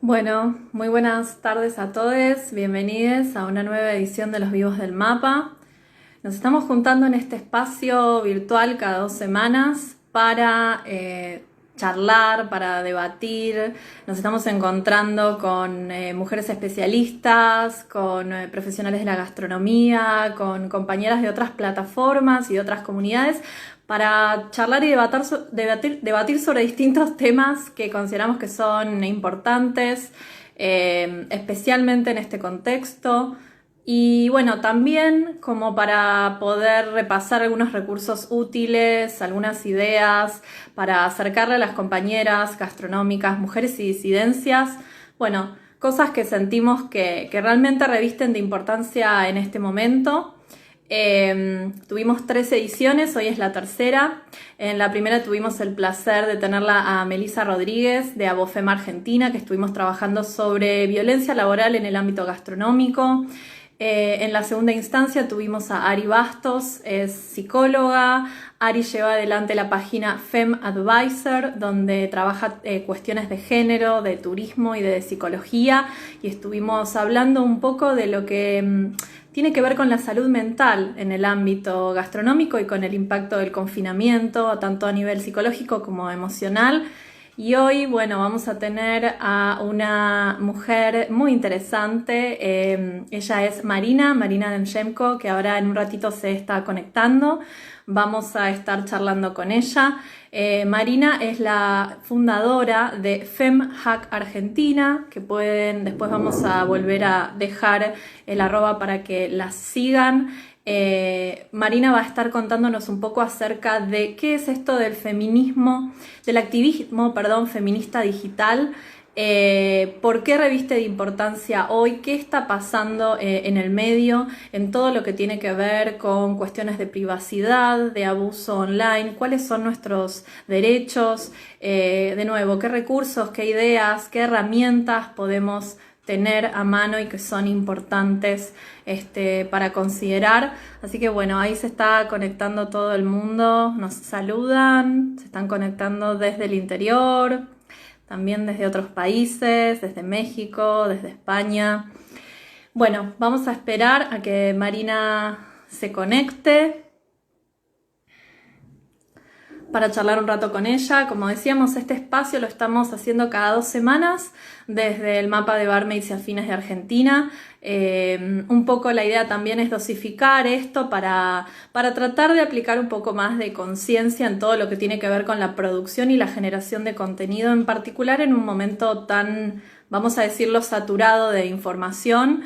Bueno, muy buenas tardes a todos, bienvenidos a una nueva edición de Los Vivos del Mapa. Nos estamos juntando en este espacio virtual cada 2 semanas para charlar, para debatir. Nos estamos encontrando con mujeres especialistas, con profesionales de la gastronomía, con compañeras de otras plataformas y de otras comunidades para charlar y debatir sobre distintos temas que consideramos que son importantes, especialmente en este contexto. Y bueno, también como para poder repasar algunos recursos útiles, algunas ideas, para acercarle a las compañeras gastronómicas, mujeres y disidencias, bueno, cosas que sentimos que realmente revisten de importancia en este momento. Tuvimos 3 ediciones, hoy es la tercera. En la primera tuvimos el placer de tenerla a Melissa Rodríguez de Abofem Argentina, que estuvimos trabajando sobre violencia laboral en el ámbito gastronómico. En la segunda instancia tuvimos a Ari Bastos, es psicóloga. Ari lleva adelante la página Fem Advisor, donde trabaja cuestiones de género, de turismo y de psicología, y estuvimos hablando un poco de lo que tiene que ver con la salud mental en el ámbito gastronómico y con el impacto del confinamiento, tanto a nivel psicológico como emocional. Y hoy, bueno, vamos a tener a una mujer muy interesante. Ella es Marina Demchenko, que ahora en un ratito se está conectando. Vamos a estar charlando con ella. Marina es la fundadora de FemHack Argentina, que después vamos a volver a dejar el @ para que la sigan. Marina va a estar contándonos un poco acerca de qué es esto del feminismo, del activismo, feminista digital, por qué reviste de importancia hoy, qué está pasando en el medio, en todo lo que tiene que ver con cuestiones de privacidad, de abuso online, cuáles son nuestros derechos, de nuevo, qué recursos, qué ideas, qué herramientas podemos tener a mano y que son importantes para considerar. Así que bueno, ahí se está conectando todo el mundo, nos saludan, se están conectando desde el interior, también desde otros países, desde México, desde España. Bueno, vamos a esperar a que Marina se conecte para charlar un rato con ella. Como decíamos, este espacio lo estamos haciendo cada 2 semanas desde el mapa de Barmaids y Afines de Argentina. Un poco la idea también es dosificar esto para tratar de aplicar un poco más de conciencia en todo lo que tiene que ver con la producción y la generación de contenido, en particular en un momento tan, vamos a decirlo, saturado de información.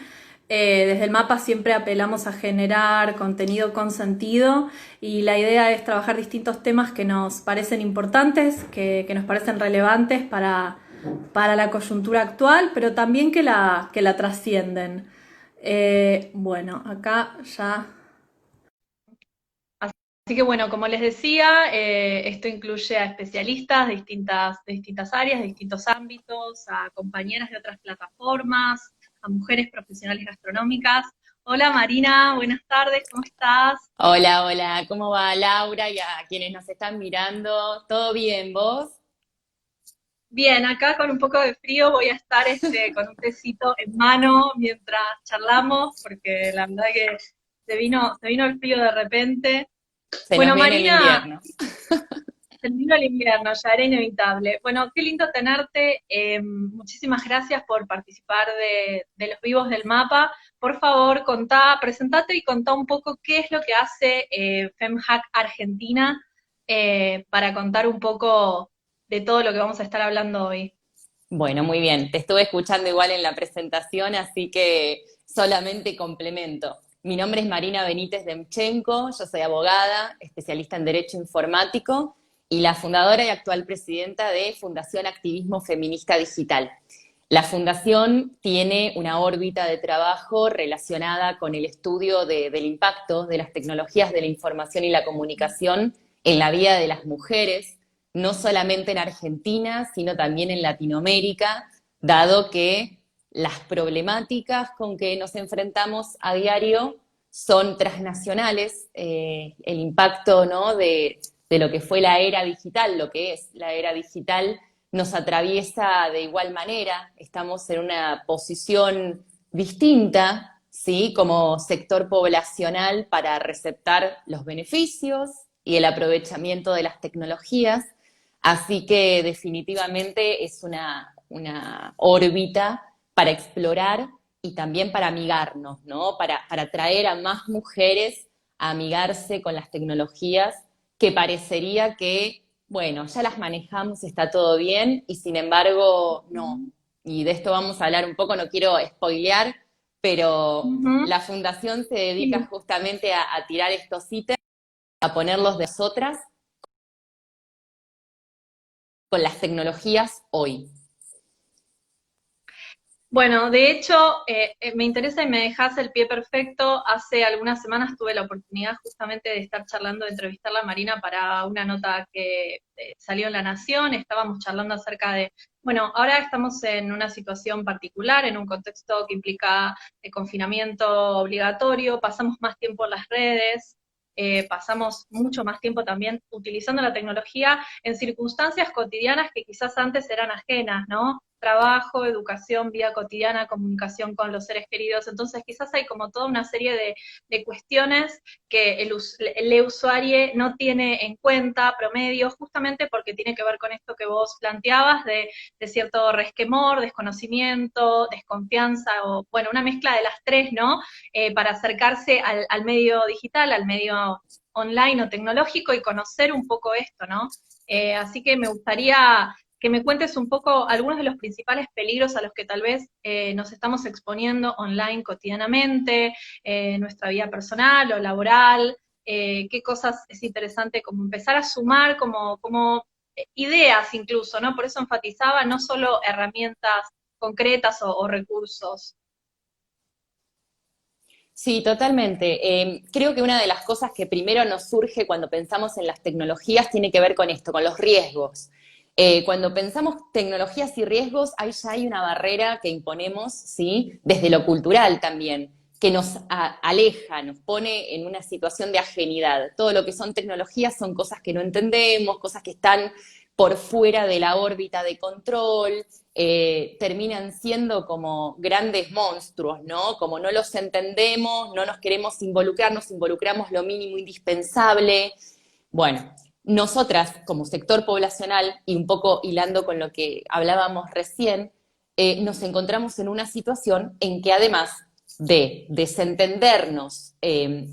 Desde el mapa siempre apelamos a generar contenido con sentido y la idea es trabajar distintos temas que nos parecen importantes, que nos parecen relevantes para la coyuntura actual, pero también que la trascienden. Bueno, acá ya. Así que bueno, como les decía, esto incluye a especialistas de distintas áreas, de distintos ámbitos, a compañeras de otras plataformas, a mujeres profesionales gastronómicas. Hola Marina, buenas tardes, ¿cómo estás? Hola, hola, ¿cómo va Laura y a quienes nos están mirando? ¿Todo bien, vos? Bien, acá con un poco de frío voy a estar con un tecito en mano mientras charlamos, porque la verdad que se vino el frío de repente. Se nos Bueno, viene el Marina, invierno. terminó el invierno, ya era inevitable. Bueno, qué lindo tenerte. Muchísimas gracias por participar de los vivos del mapa. Por favor, presentate y contá un poco qué es lo que hace FemHack Argentina para contar un poco de todo lo que vamos a estar hablando hoy. Bueno, muy bien. Te estuve escuchando igual en la presentación, así que solamente complemento. Mi nombre es Marina Benítez Demchenko, yo soy abogada, especialista en Derecho Informático y la fundadora y actual presidenta de Fundación Activismo Feminista Digital. La fundación tiene una órbita de trabajo relacionada con el estudio del impacto de las tecnologías de la información y la comunicación en la vida de las mujeres, no solamente en Argentina, sino también en Latinoamérica, dado que las problemáticas con que nos enfrentamos a diario son transnacionales, el impacto, ¿no? de lo que fue la era digital, lo que es la era digital, nos atraviesa de igual manera, estamos en una posición distinta, ¿sí? Como sector poblacional para receptar los beneficios y el aprovechamiento de las tecnologías, así que definitivamente es una órbita para explorar y también para amigarnos, ¿no? Para atraer a más mujeres a amigarse con las tecnologías que parecería que, bueno, ya las manejamos, está todo bien, y sin embargo, no. Y de esto vamos a hablar un poco, no quiero spoilear, pero Ujú. la fundación se dedica Sí. justamente a tirar estos ítems, a ponerlos de nosotras con las tecnologías hoy. Bueno, de hecho, me interesa y me dejas el pie perfecto. Hace algunas semanas tuve la oportunidad justamente de estar charlando, de entrevistar a Marina para una nota que salió en La Nación. Estábamos charlando acerca de, bueno, ahora estamos en una situación particular, en un contexto que implica confinamiento obligatorio, pasamos más tiempo en las redes, pasamos mucho más tiempo también utilizando la tecnología en circunstancias cotidianas que quizás antes eran ajenas, ¿no? Trabajo, educación, vida cotidiana, comunicación con los seres queridos. Entonces quizás hay como toda una serie de cuestiones que el usuario no tiene en cuenta, promedio, justamente porque tiene que ver con esto que vos planteabas de cierto resquemor, desconocimiento, desconfianza, o bueno, una mezcla de las tres, ¿no? Para acercarse al medio digital, al medio online o tecnológico y conocer un poco esto, ¿no? Así que me gustaría que me cuentes un poco algunos de los principales peligros a los que tal vez nos estamos exponiendo online cotidianamente, nuestra vida personal o laboral, qué cosas es interesante como empezar a sumar como ideas incluso, ¿no? Por eso enfatizaba no solo herramientas concretas o recursos. Sí, totalmente. Creo que una de las cosas que primero nos surge cuando pensamos en las tecnologías tiene que ver con esto, con los riesgos. Cuando pensamos tecnologías y riesgos, ahí ya hay una barrera que imponemos, ¿sí? Desde lo cultural también, que nos aleja, nos pone en una situación de ajenidad. Todo lo que son tecnologías son cosas que no entendemos, cosas que están por fuera de la órbita de control, terminan siendo como grandes monstruos, ¿no? Como no los entendemos, no nos queremos involucrar, nos involucramos lo mínimo indispensable. Bueno, nosotras como sector poblacional, y un poco hilando con lo que hablábamos recién, nos encontramos en una situación en que además de desentendernos,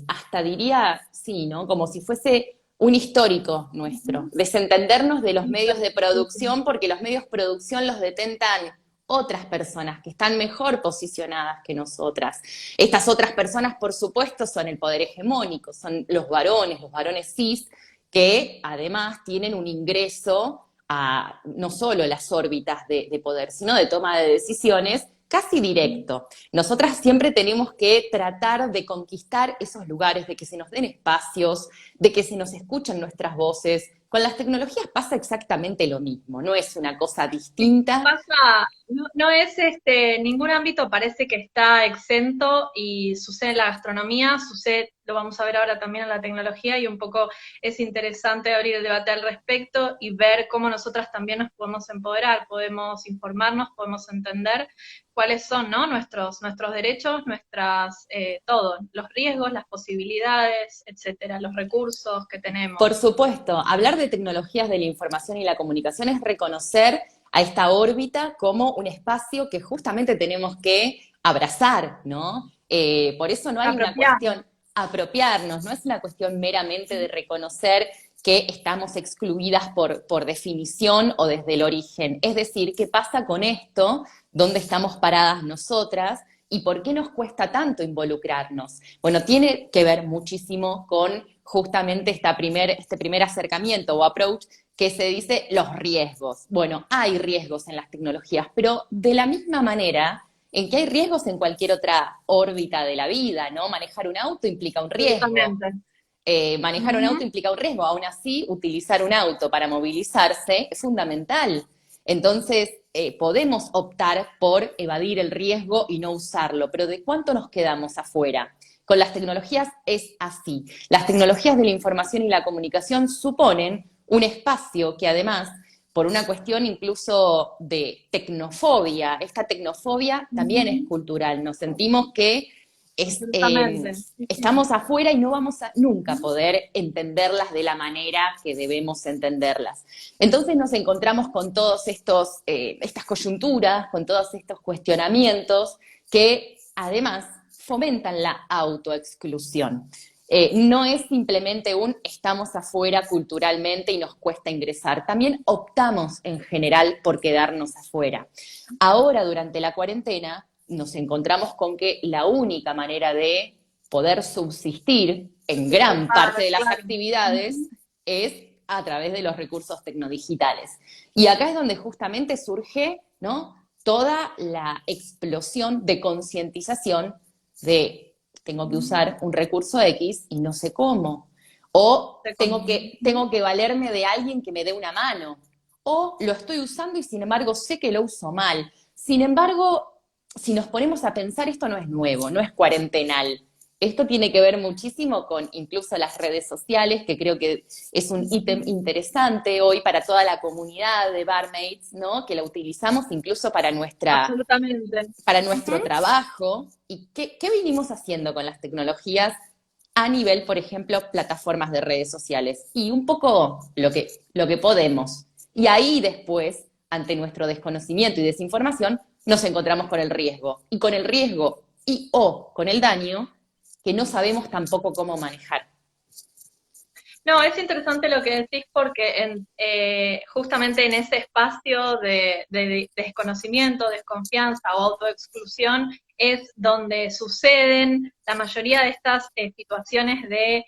hasta diría, sí, ¿no? Como si fuese un histórico nuestro, desentendernos de los medios de producción, porque los medios de producción los detentan otras personas que están mejor posicionadas que nosotras. Estas otras personas, por supuesto, son el poder hegemónico, son los varones cis, que además tienen un ingreso a no solo las órbitas de poder, sino de toma de decisiones casi directo. Nosotras siempre tenemos que tratar de conquistar esos lugares, de que se nos den espacios, de que se nos escuchen nuestras voces. Con las tecnologías pasa exactamente lo mismo, no es una cosa distinta. Pasa, no es ningún ámbito parece que está exento y sucede en la gastronomía, sucede, lo vamos a ver ahora también en la tecnología y un poco es interesante abrir el debate al respecto y ver cómo nosotras también nos podemos empoderar, podemos informarnos, podemos entender cuáles son, ¿no? nuestros derechos, todo, los riesgos, las posibilidades, etcétera, los recursos que Por tenemos. supuesto, hablar de tecnologías de la información y la comunicación es reconocer a esta órbita como un espacio que justamente tenemos que abrazar, ¿no? Por eso no hay una Apropiarnos. cuestión apropiarnos, no es una cuestión meramente de reconocer que estamos excluidas por definición o desde el origen. Es decir, ¿qué pasa con esto? ¿Dónde estamos paradas nosotras? ¿Y por qué nos cuesta tanto involucrarnos? Bueno, tiene que ver muchísimo con justamente este primer acercamiento o approach que se dice los riesgos. Bueno, hay riesgos en las tecnologías, pero de la misma manera en que hay riesgos en cualquier otra órbita de la vida, ¿no? Manejar un auto implica un riesgo. Absolutamente. Manejar un auto Ujú. implica un riesgo, aún así utilizar un auto para movilizarse es fundamental. Entonces, podemos optar por evadir el riesgo y no usarlo, pero ¿de cuánto nos quedamos afuera? con las tecnologías es así. Las tecnologías de la información y la comunicación suponen un espacio que además, por una cuestión incluso de tecnofobia, esta tecnofobia también es cultural, nos sentimos que Absolutamente. Sí, sí. estamos afuera y no vamos a nunca poder entenderlas de la manera que debemos entenderlas. Entonces nos encontramos con todos estas coyunturas, con todos estos cuestionamientos que además fomentan la autoexclusión. No es simplemente un estamos afuera culturalmente y nos cuesta ingresar, también optamos en general por quedarnos afuera. Ahora, durante la cuarentena, nos encontramos con que la única manera de poder subsistir en gran parte de las Claro. actividades es a través de los recursos tecnodigitales. Y acá es donde justamente surge, ¿no?, toda la explosión de concientización de tengo que usar un recurso X y no sé cómo. O tengo que valerme de alguien que me dé una mano. O lo estoy usando y sin embargo sé que lo uso mal. Sin embargo, si nos ponemos a pensar, esto no es nuevo, no es cuarentenal. Esto tiene que ver muchísimo con incluso las redes sociales, que creo que es un ítem interesante hoy para toda la comunidad de barmaids, ¿no? Que la utilizamos incluso Absolutamente. para nuestro Ujú. trabajo. ¿Y qué vinimos haciendo con las tecnologías a nivel, por ejemplo, plataformas de redes sociales? Y un poco lo que podemos. Y ahí después, ante nuestro desconocimiento y desinformación, nos encontramos con el riesgo. Y con el riesgo y o con el daño que no sabemos tampoco cómo manejar. No, es interesante lo que decís porque justamente en ese espacio de desconocimiento, desconfianza o autoexclusión es donde suceden la mayoría de estas situaciones de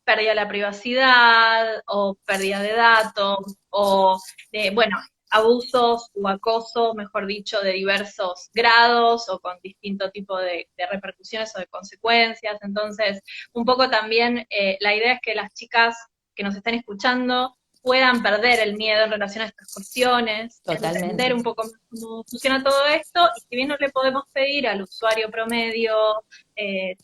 pérdida de la privacidad o pérdida de datos o de, bueno, abusos o acoso, mejor dicho, de diversos grados o con distinto tipo de repercusiones o de consecuencias. Entonces, un poco también la idea es que las chicas que nos estén escuchando puedan perder el miedo en relación a estas cuestiones, entender Totalmente. un poco más cómo funciona todo esto, y si bien no le podemos pedir al usuario promedio,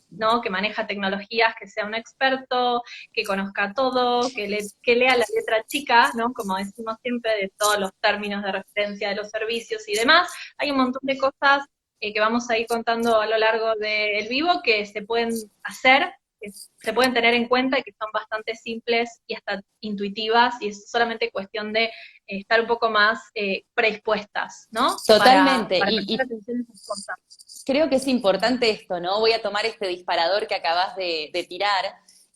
¿no?, que maneja tecnologías, que sea un experto, que conozca todo, que lea la letra chica, ¿no?, como decimos siempre, de todos los términos de referencia de los servicios y demás, hay un montón de cosas que vamos a ir contando a lo largo del vivo que se pueden hacer, que se pueden tener en cuenta y que son bastante simples y hasta intuitivas, y es solamente cuestión de estar un poco más predispuestas, ¿no? Totalmente. Para prestar atención a esas cosas. Creo que es importante esto, ¿no? Voy a tomar este disparador que acabas de tirar.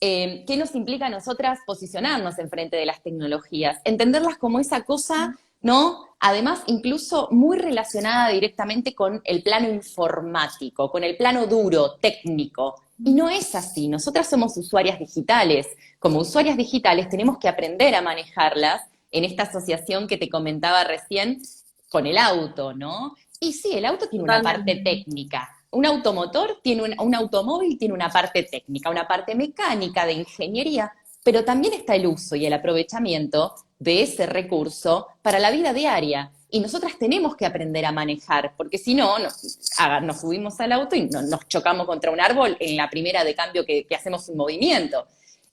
¿Qué nos implica a nosotras posicionarnos enfrente de las tecnologías? Entenderlas como esa cosa, ¿no? Además, incluso muy relacionada directamente con el plano informático, con el plano duro, técnico. Y no es así. Nosotras somos usuarias digitales. Como usuarias digitales tenemos que aprender a manejarlas en esta asociación que te comentaba recién con el auto, ¿no? Y sí, el auto tiene una parte Totalmente. técnica. Un automotor tiene un automóvil tiene una parte técnica, una parte mecánica, de ingeniería, pero también está el uso y el aprovechamiento de ese recurso para la vida diaria. Y nosotras tenemos que aprender a manejar, porque si no, nos subimos al auto y nos chocamos contra un árbol en la primera de cambio que hacemos un movimiento.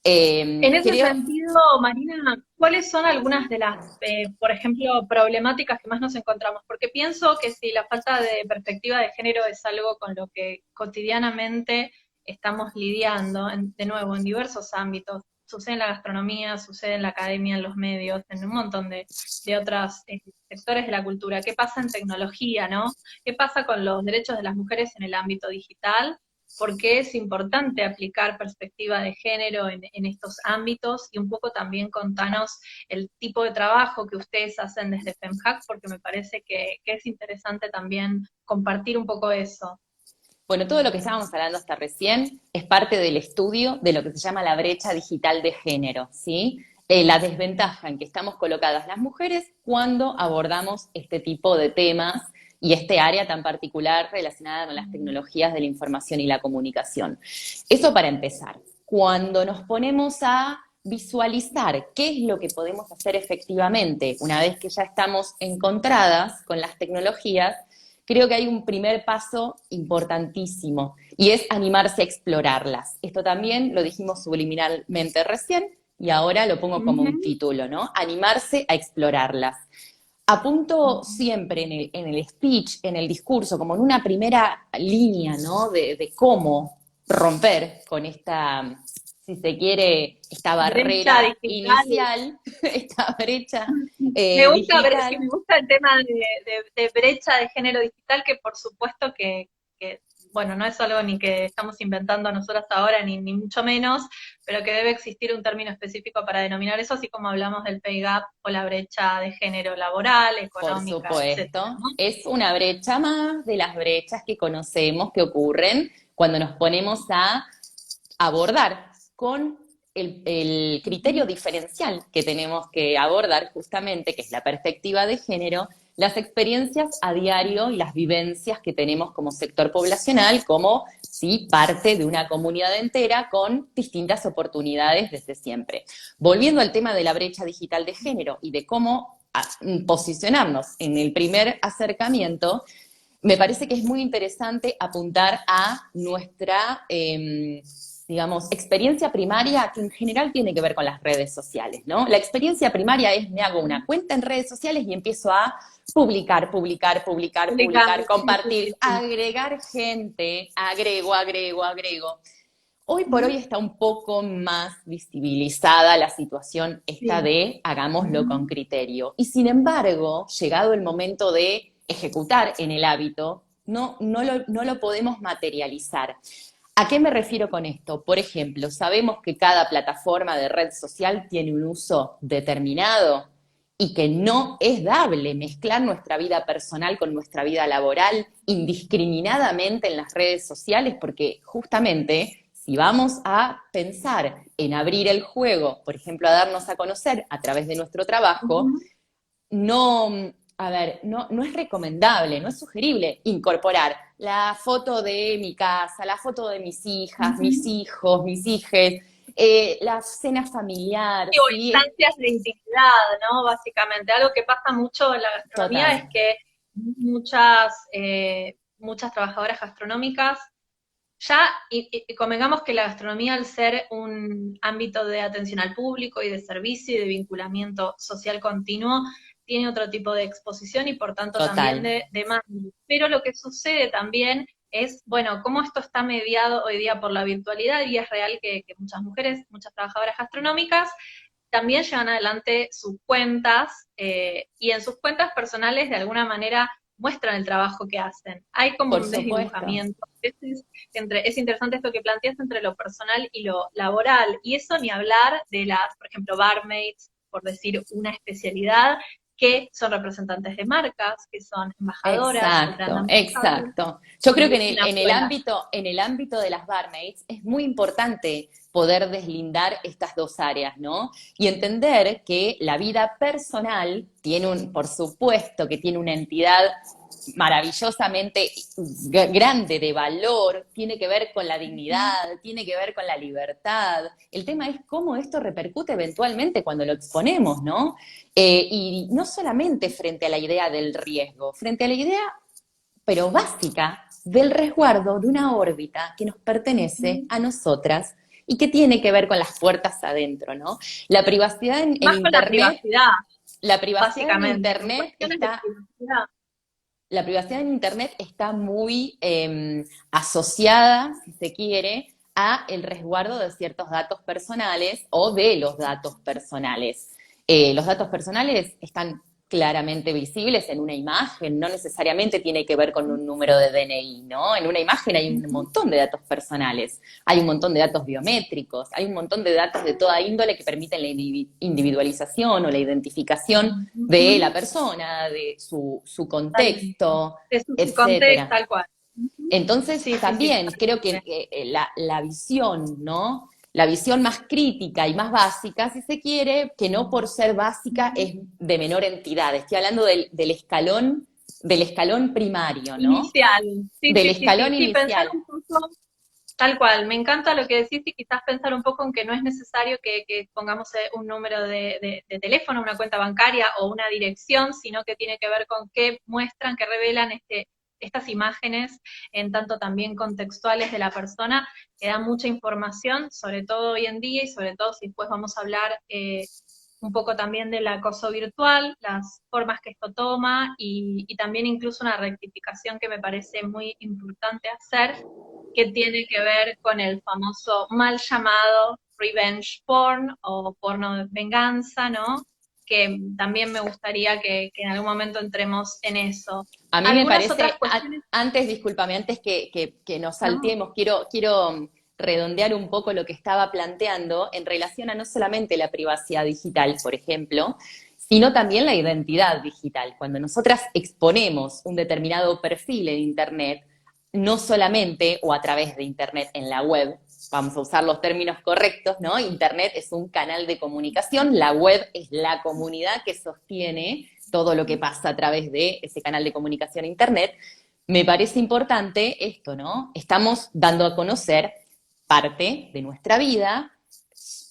En ese Creo, sentido, Marina, ¿cuáles son algunas de las, por ejemplo, problemáticas que más nos encontramos? Porque pienso que si la falta de perspectiva de género es algo con lo que cotidianamente estamos lidiando, de nuevo, en diversos ámbitos, sucede en la gastronomía, sucede en la academia, en los medios, en un montón de otros sectores de la cultura. ¿Qué pasa en tecnología, no? ¿Qué pasa con los derechos de las mujeres en el ámbito digital? Porque es importante aplicar perspectiva de género en estos ámbitos, y un poco también contanos el tipo de trabajo que ustedes hacen desde FemHack, porque me parece que es interesante también compartir un poco eso. bueno, todo lo que estábamos hablando hasta recién es parte del estudio de lo que se llama la brecha digital de género, ¿sí? La desventaja en que estamos colocadas las mujeres cuando abordamos este tipo de temas y este área tan particular relacionada con las tecnologías de la información y la comunicación. Eso para empezar. Cuando nos ponemos a visualizar qué es lo que podemos hacer efectivamente una vez que ya estamos encontradas con las tecnologías, creo que hay un primer paso importantísimo y es animarse a explorarlas. Esto también lo dijimos subliminalmente recién y ahora lo pongo como un Ujú. título, ¿no? Animarse a explorarlas. Apunto siempre en el speech, en el discurso, como en una primera línea, ¿no? De cómo romper con esta, si se quiere, esta Brecha barrera digital. inicial, esta brecha Me gusta, sí, digital. me gusta el tema de brecha de género digital, que por supuesto que, bueno, no es algo ni que estamos inventando nosotras ahora, ni mucho menos, pero que debe existir un término específico para denominar eso, así como hablamos del pay gap o la brecha de género laboral, Por económica, etcétera, supuesto, ¿no? es una brecha más de las brechas que conocemos que ocurren cuando nos ponemos a abordar con el criterio diferencial que tenemos que abordar justamente, que es la perspectiva de género, las experiencias a diario y las vivencias que tenemos como sector poblacional, como sí, parte de una comunidad entera con distintas oportunidades desde siempre. Volviendo al tema de la brecha digital de género y de cómo posicionarnos en el primer acercamiento, me parece que es muy interesante apuntar a nuestra, digamos, experiencia primaria, que en general tiene que ver con las redes sociales, ¿no? La experiencia primaria es, me hago una cuenta en redes sociales y empiezo a publicar, publicar, publicar, publicar, Publicando, sí, sí, compartir, sí, sí. agregar gente, agrego, agrego, agrego. Hoy por hoy Ujú. está un poco más visibilizada la situación esta Sí. de hagámoslo con criterio. Y sin embargo, llegado el momento de ejecutar en el hábito, no lo podemos materializar. ¿A qué me refiero con esto? Por ejemplo, sabemos que cada plataforma de red social tiene un uso determinado y que no es dable mezclar nuestra vida personal con nuestra vida laboral indiscriminadamente en las redes sociales, porque justamente si vamos a pensar en abrir el juego, por ejemplo, a darnos a conocer a través de nuestro trabajo, Ujú. no, a ver, no es recomendable, no es sugerible incorporar la foto de mi casa, la foto de mis hijas, mis Ujú. hijos, mis hijes, la cena familiar, Sí, o ¿sí? instancias de intimidad, ¿no? Básicamente, algo que pasa mucho en la gastronomía es Total, que muchas trabajadoras gastronómicas ya, y convengamos que la gastronomía, al ser un ámbito de atención al público y de servicio y de vinculamiento social continuo, tiene otro tipo de exposición y por tanto también total. de demanda. Pero lo que sucede también es, bueno, cómo esto está mediado hoy día por la virtualidad, y es real que muchas mujeres, muchas trabajadoras gastronómicas, también llevan adelante sus cuentas, y en sus cuentas personales de alguna manera muestran el trabajo que hacen. Hay como Por un supuesto. desdibujamiento. Es interesante esto que planteas entre lo personal y lo laboral. Y eso ni hablar de las, por ejemplo, barmaids, por decir una especialidad, que son representantes de marcas, que son embajadoras o brand Exacto, ambassadors, exacto. Yo creo que y una en el ámbito de las barmaids es muy importante poder deslindar estas dos áreas, ¿no? Y entender que la vida personal tiene por supuesto que tiene una entidad maravillosamente grande de valor, tiene que ver con la dignidad, tiene que ver con la libertad. El tema es cómo esto repercute eventualmente cuando lo exponemos, ¿no? Y no solamente frente a la idea del riesgo, frente a la idea, pero básica, del resguardo de una órbita que nos pertenece a nosotras y que tiene que ver con las puertas adentro, ¿no? La privacidad en más con la Internet, privacidad, la privacidad en básicamente, con Internet cuestiones de está privacidad. la privacidad en Internet está muy asociada, si se quiere, a el resguardo de ciertos datos personales o de los datos personales. Los datos personales están claramente visibles en una imagen, no necesariamente tiene que ver con un número de DNI, ¿no? En una imagen hay un montón de datos personales, hay un montón de datos biométricos, hay un montón de datos de toda índole que permiten la individualización o la identificación de la persona, de su Totalmente. contexto, De su contexto, etcétera. tal cual. Ujú. Entonces, Sí, sí, sí, también creo que totalmente. la visión, ¿no? La visión más crítica y más básica, si se quiere, que no por ser básica es de menor entidad. Estoy hablando del escalón primario, ¿no? Inicial. Sí, Del sí, sí, escalón sí. Sí, pensar inicial. un poco, tal cual. Me encanta lo que decís, y quizás pensar un poco en que no es necesario que pongamos un número de teléfono, una cuenta bancaria o una dirección, sino que tiene que ver con qué muestran, qué revelan estas imágenes, en tanto también contextuales de la persona, que dan mucha información, sobre todo hoy en día, y sobre todo si después vamos a hablar un poco también del acoso virtual, las formas que esto toma, y también incluso una rectificación que me parece muy importante hacer, que tiene que ver con el famoso mal llamado revenge porn o porno de venganza, ¿no? Que también me gustaría que en algún momento entremos en eso. A mí me Algunas otras parece, cuestiones, antes, discúlpame, antes que nos ¿no? salteemos, quiero redondear un poco lo que estaba planteando en relación a no solamente la privacidad digital, por ejemplo, sino también la identidad digital. Cuando nosotras exponemos un determinado perfil en Internet, no solamente o a través de Internet en la web, vamos a usar los términos correctos, ¿no? Internet es un canal de comunicación, la web es la comunidad que sostiene todo lo que pasa a través de ese canal de comunicación Internet. Me parece importante esto, ¿no? Estamos dando a conocer parte de nuestra vida.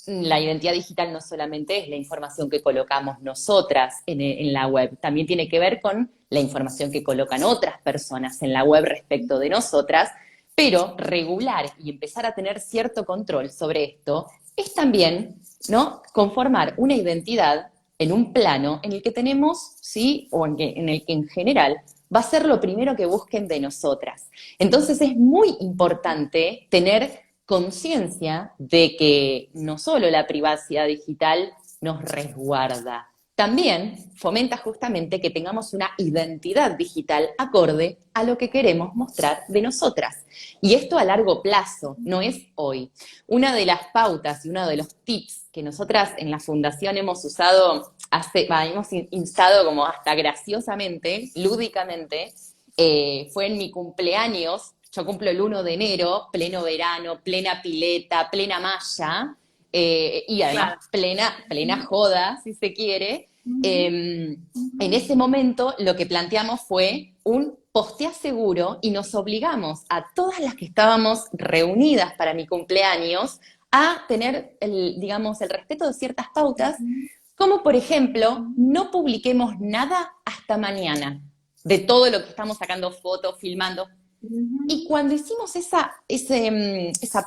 La identidad digital no solamente es la información que colocamos nosotras en la web, también tiene que ver con la información que colocan otras personas en la web respecto de nosotras, pero regular y empezar a tener cierto control sobre esto es también, ¿no?, conformar una identidad en un plano en el que tenemos, ¿sí?, o en el que en general va a ser lo primero que busquen de nosotras. Entonces es muy importante tener conciencia de que no solo la privacidad digital nos resguarda, también fomenta justamente que tengamos una identidad digital acorde a lo que queremos mostrar de nosotras. Y esto a largo plazo, no es hoy. Una de las pautas y uno de los tips que nosotras en la Fundación hemos usado, hemos instado como hasta graciosamente, lúdicamente, fue en mi cumpleaños. Yo cumplo el 1 de enero, pleno verano, plena pileta, plena malla, y además Claro. plena joda, si se quiere. En ese momento lo que planteamos fue un postea seguro y nos obligamos a todas las que estábamos reunidas para mi cumpleaños a tener, digamos, el respeto de ciertas pautas, como por ejemplo, no publiquemos nada hasta mañana de todo lo que estamos sacando fotos, filmando. Y cuando hicimos esa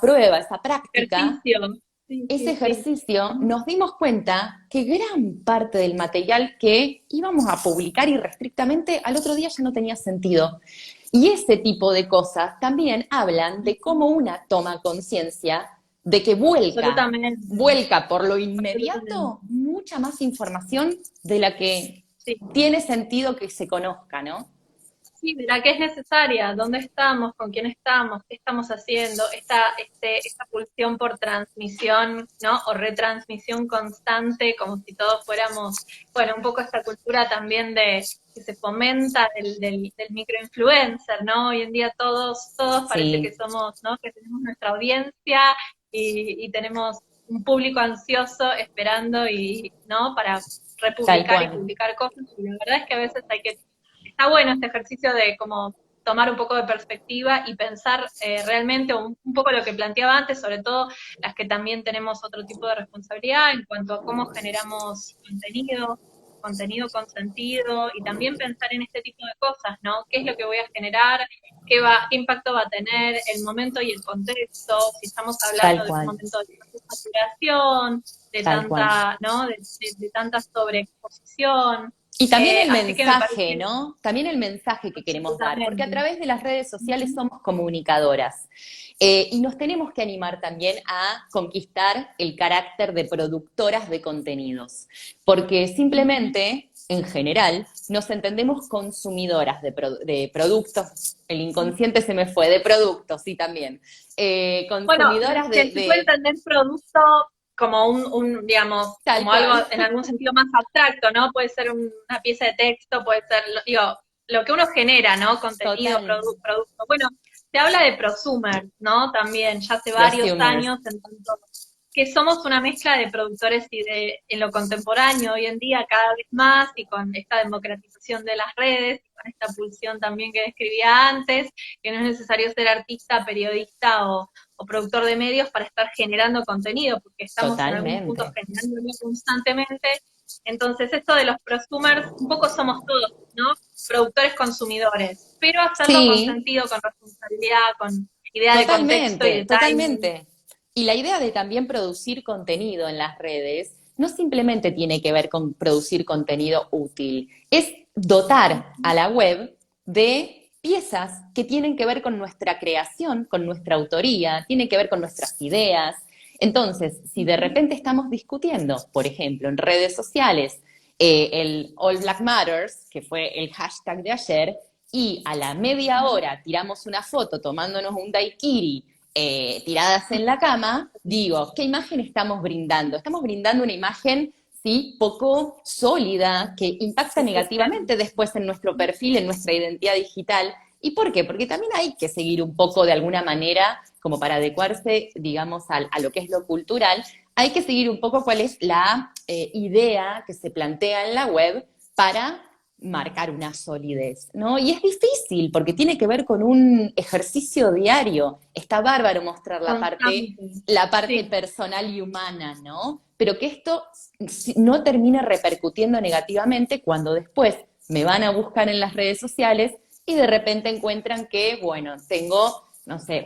prueba, esa práctica, Ejercicio. Sí, ese sí, sí. ejercicio, nos dimos cuenta que gran parte del material que íbamos a publicar irrestrictamente al otro día ya no tenía sentido. Y ese tipo de cosas también hablan de cómo una toma conciencia de que Absolutamente. vuelca por lo Absolutamente. inmediato mucha más información de la que Sí. tiene sentido que se conozca, ¿no? Sí, ¿verdad que es necesaria? ¿Dónde estamos? ¿Con quién estamos? ¿Qué estamos haciendo? Esta pulsión por transmisión, ¿no? O retransmisión constante, como si todos fuéramos, bueno, un poco esta cultura también de que se fomenta del microinfluencer, ¿no? Hoy en día todos parece que Sí, somos, ¿no? Que tenemos nuestra audiencia y tenemos un público ansioso esperando y, ¿no? Para tal republicar y cual. publicar cosas. Y la verdad es que a veces está bueno este ejercicio de como tomar un poco de perspectiva y pensar realmente un poco lo que planteaba antes, sobre todo las que también tenemos otro tipo de responsabilidad en cuanto a cómo generamos contenido con sentido, y también pensar en este tipo de cosas, ¿no? ¿Qué es lo que voy a generar? ¿Qué impacto va a tener el momento y el contexto? Si estamos hablando Tal de un cual, momento de saturación, de tal cual. tanta, ¿no? De tanta sobreexposición. Y también el Así que me mensaje, parece ¿no? También el mensaje que queremos dar, porque a absolutamente. través de las redes sociales somos comunicadoras. Y nos tenemos que animar también a conquistar el carácter de productoras de contenidos, porque simplemente, en general, nos entendemos consumidoras de productos. El inconsciente se me fue, de productos, sí, también. Bueno, Consumidoras que se puede entender producto como digamos, tal como algo cual, en algún sentido más abstracto, ¿no? Puede ser una pieza de texto, puede ser, digo, lo que uno genera, ¿no? Contenido, total. producto. Bueno, se habla de prosumer, ¿no? También, ya hace varios Prosumers, años, en tanto que somos una mezcla de productores en lo contemporáneo hoy en día cada vez más, y con esta democratización de las redes, y con esta pulsión también que describía antes, que no es necesario ser artista, periodista o productor de medios para estar generando contenido, porque estamos en algún punto totalmente. generándolo constantemente, Entonces, esto de los prosumers, un poco somos todos, ¿no? Productores consumidores, pero hacerlo con Sí, sentido, con responsabilidad, con idea de contexto y totalmente, de timing. totalmente. Y la idea de también producir contenido en las redes no simplemente tiene que ver con producir contenido útil, es dotar a la web de piezas que tienen que ver con nuestra creación, con nuestra autoría, tienen que ver con nuestras ideas. Entonces, si de repente estamos discutiendo, por ejemplo, en redes sociales, el All Black Matters, que fue el hashtag de ayer, y a la media hora tiramos una foto tomándonos un daiquiri tiradas en la cama, digo, ¿qué imagen estamos brindando? Estamos brindando una imagen, sí, poco sólida, que impacta negativamente después en nuestro perfil, en nuestra identidad digital. ¿Y por qué? Porque también hay que seguir un poco de alguna manera, como para adecuarse, digamos, a lo que es lo cultural, hay que seguir un poco cuál es la idea que se plantea en la web para marcar una solidez, ¿no? Y es difícil porque tiene que ver con un ejercicio diario. Está bárbaro mostrar Constante. la parte Sí. personal y humana, ¿no? Pero que esto no termine repercutiendo negativamente cuando después me van a buscar en las redes sociales y de repente encuentran que, bueno, tengo, no sé,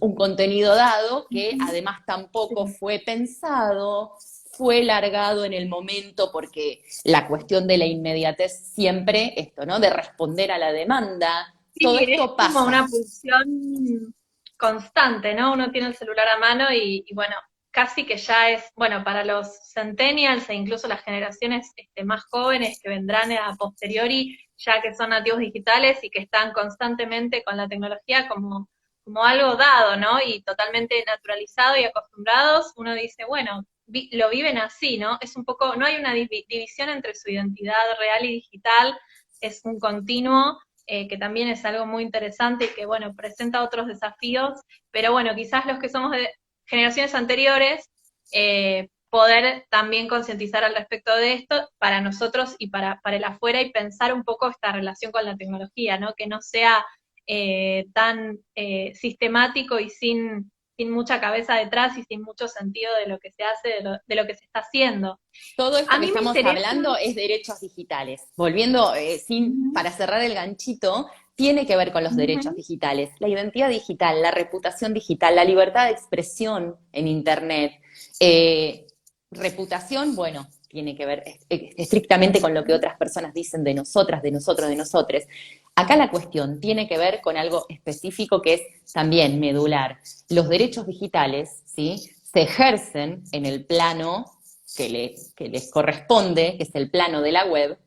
un contenido dado que Ujú. además tampoco Sí. fue pensado, fue largado en el momento porque la cuestión de la inmediatez siempre, esto, ¿no? De responder a la demanda, todo Sí, es esto como pasa. una pulsión constante, ¿no? Uno tiene el celular a mano y bueno, casi que ya es, bueno, para los centennials e incluso las generaciones más jóvenes que vendrán a posteriori, ya que son nativos digitales y que están constantemente con la tecnología como algo dado, ¿no? Y totalmente naturalizado y acostumbrados, uno dice, bueno, lo viven así, ¿no? Es un poco, no hay una división entre su identidad real y digital, es un continuo que también es algo muy interesante y que, bueno, presenta otros desafíos, pero bueno, quizás los que somos de generaciones anteriores, poder también concientizar al respecto de esto para nosotros y para el afuera y pensar un poco esta relación con la tecnología, ¿no? Que no sea tan sistemático y sin mucha cabeza detrás y sin mucho sentido de lo que se hace, de lo que se está haciendo. Todo esto A que mí me estamos interesa. hablando es derechos digitales. Volviendo, Ujú, para cerrar el ganchito, tiene que ver con los derechos ujú, digitales, la identidad digital, la reputación digital, la libertad de expresión en Internet. Eh, Reputación, bueno, tiene que ver estrictamente con lo que otras personas dicen de nosotras, de nosotros, de nosotres. Acá la cuestión tiene que ver con algo específico que es también medular. Los derechos digitales, ¿sí? Se ejercen en el plano que les corresponde, que es el plano de la web,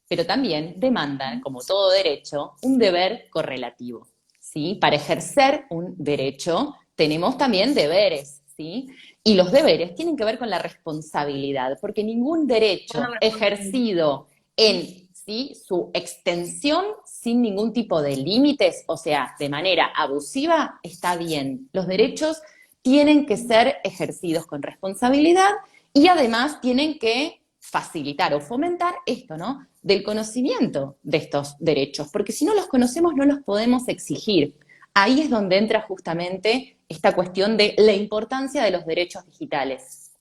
pero también demandan, como todo derecho, un deber correlativo. ¿Sí? Para ejercer un derecho tenemos también deberes, ¿sí? Y los deberes tienen que ver con la responsabilidad, porque ningún una derecho responsabilidad. ejercido en ¿sí? su extensión sin ningún tipo de límites, o sea, de manera abusiva, está bien. Los derechos tienen que ser ejercidos con responsabilidad y además tienen que facilitar o fomentar esto, ¿no? Del conocimiento de estos derechos, porque si no los conocemos no los podemos exigir. Ahí es donde entra justamente esta cuestión de la importancia de los derechos digitales.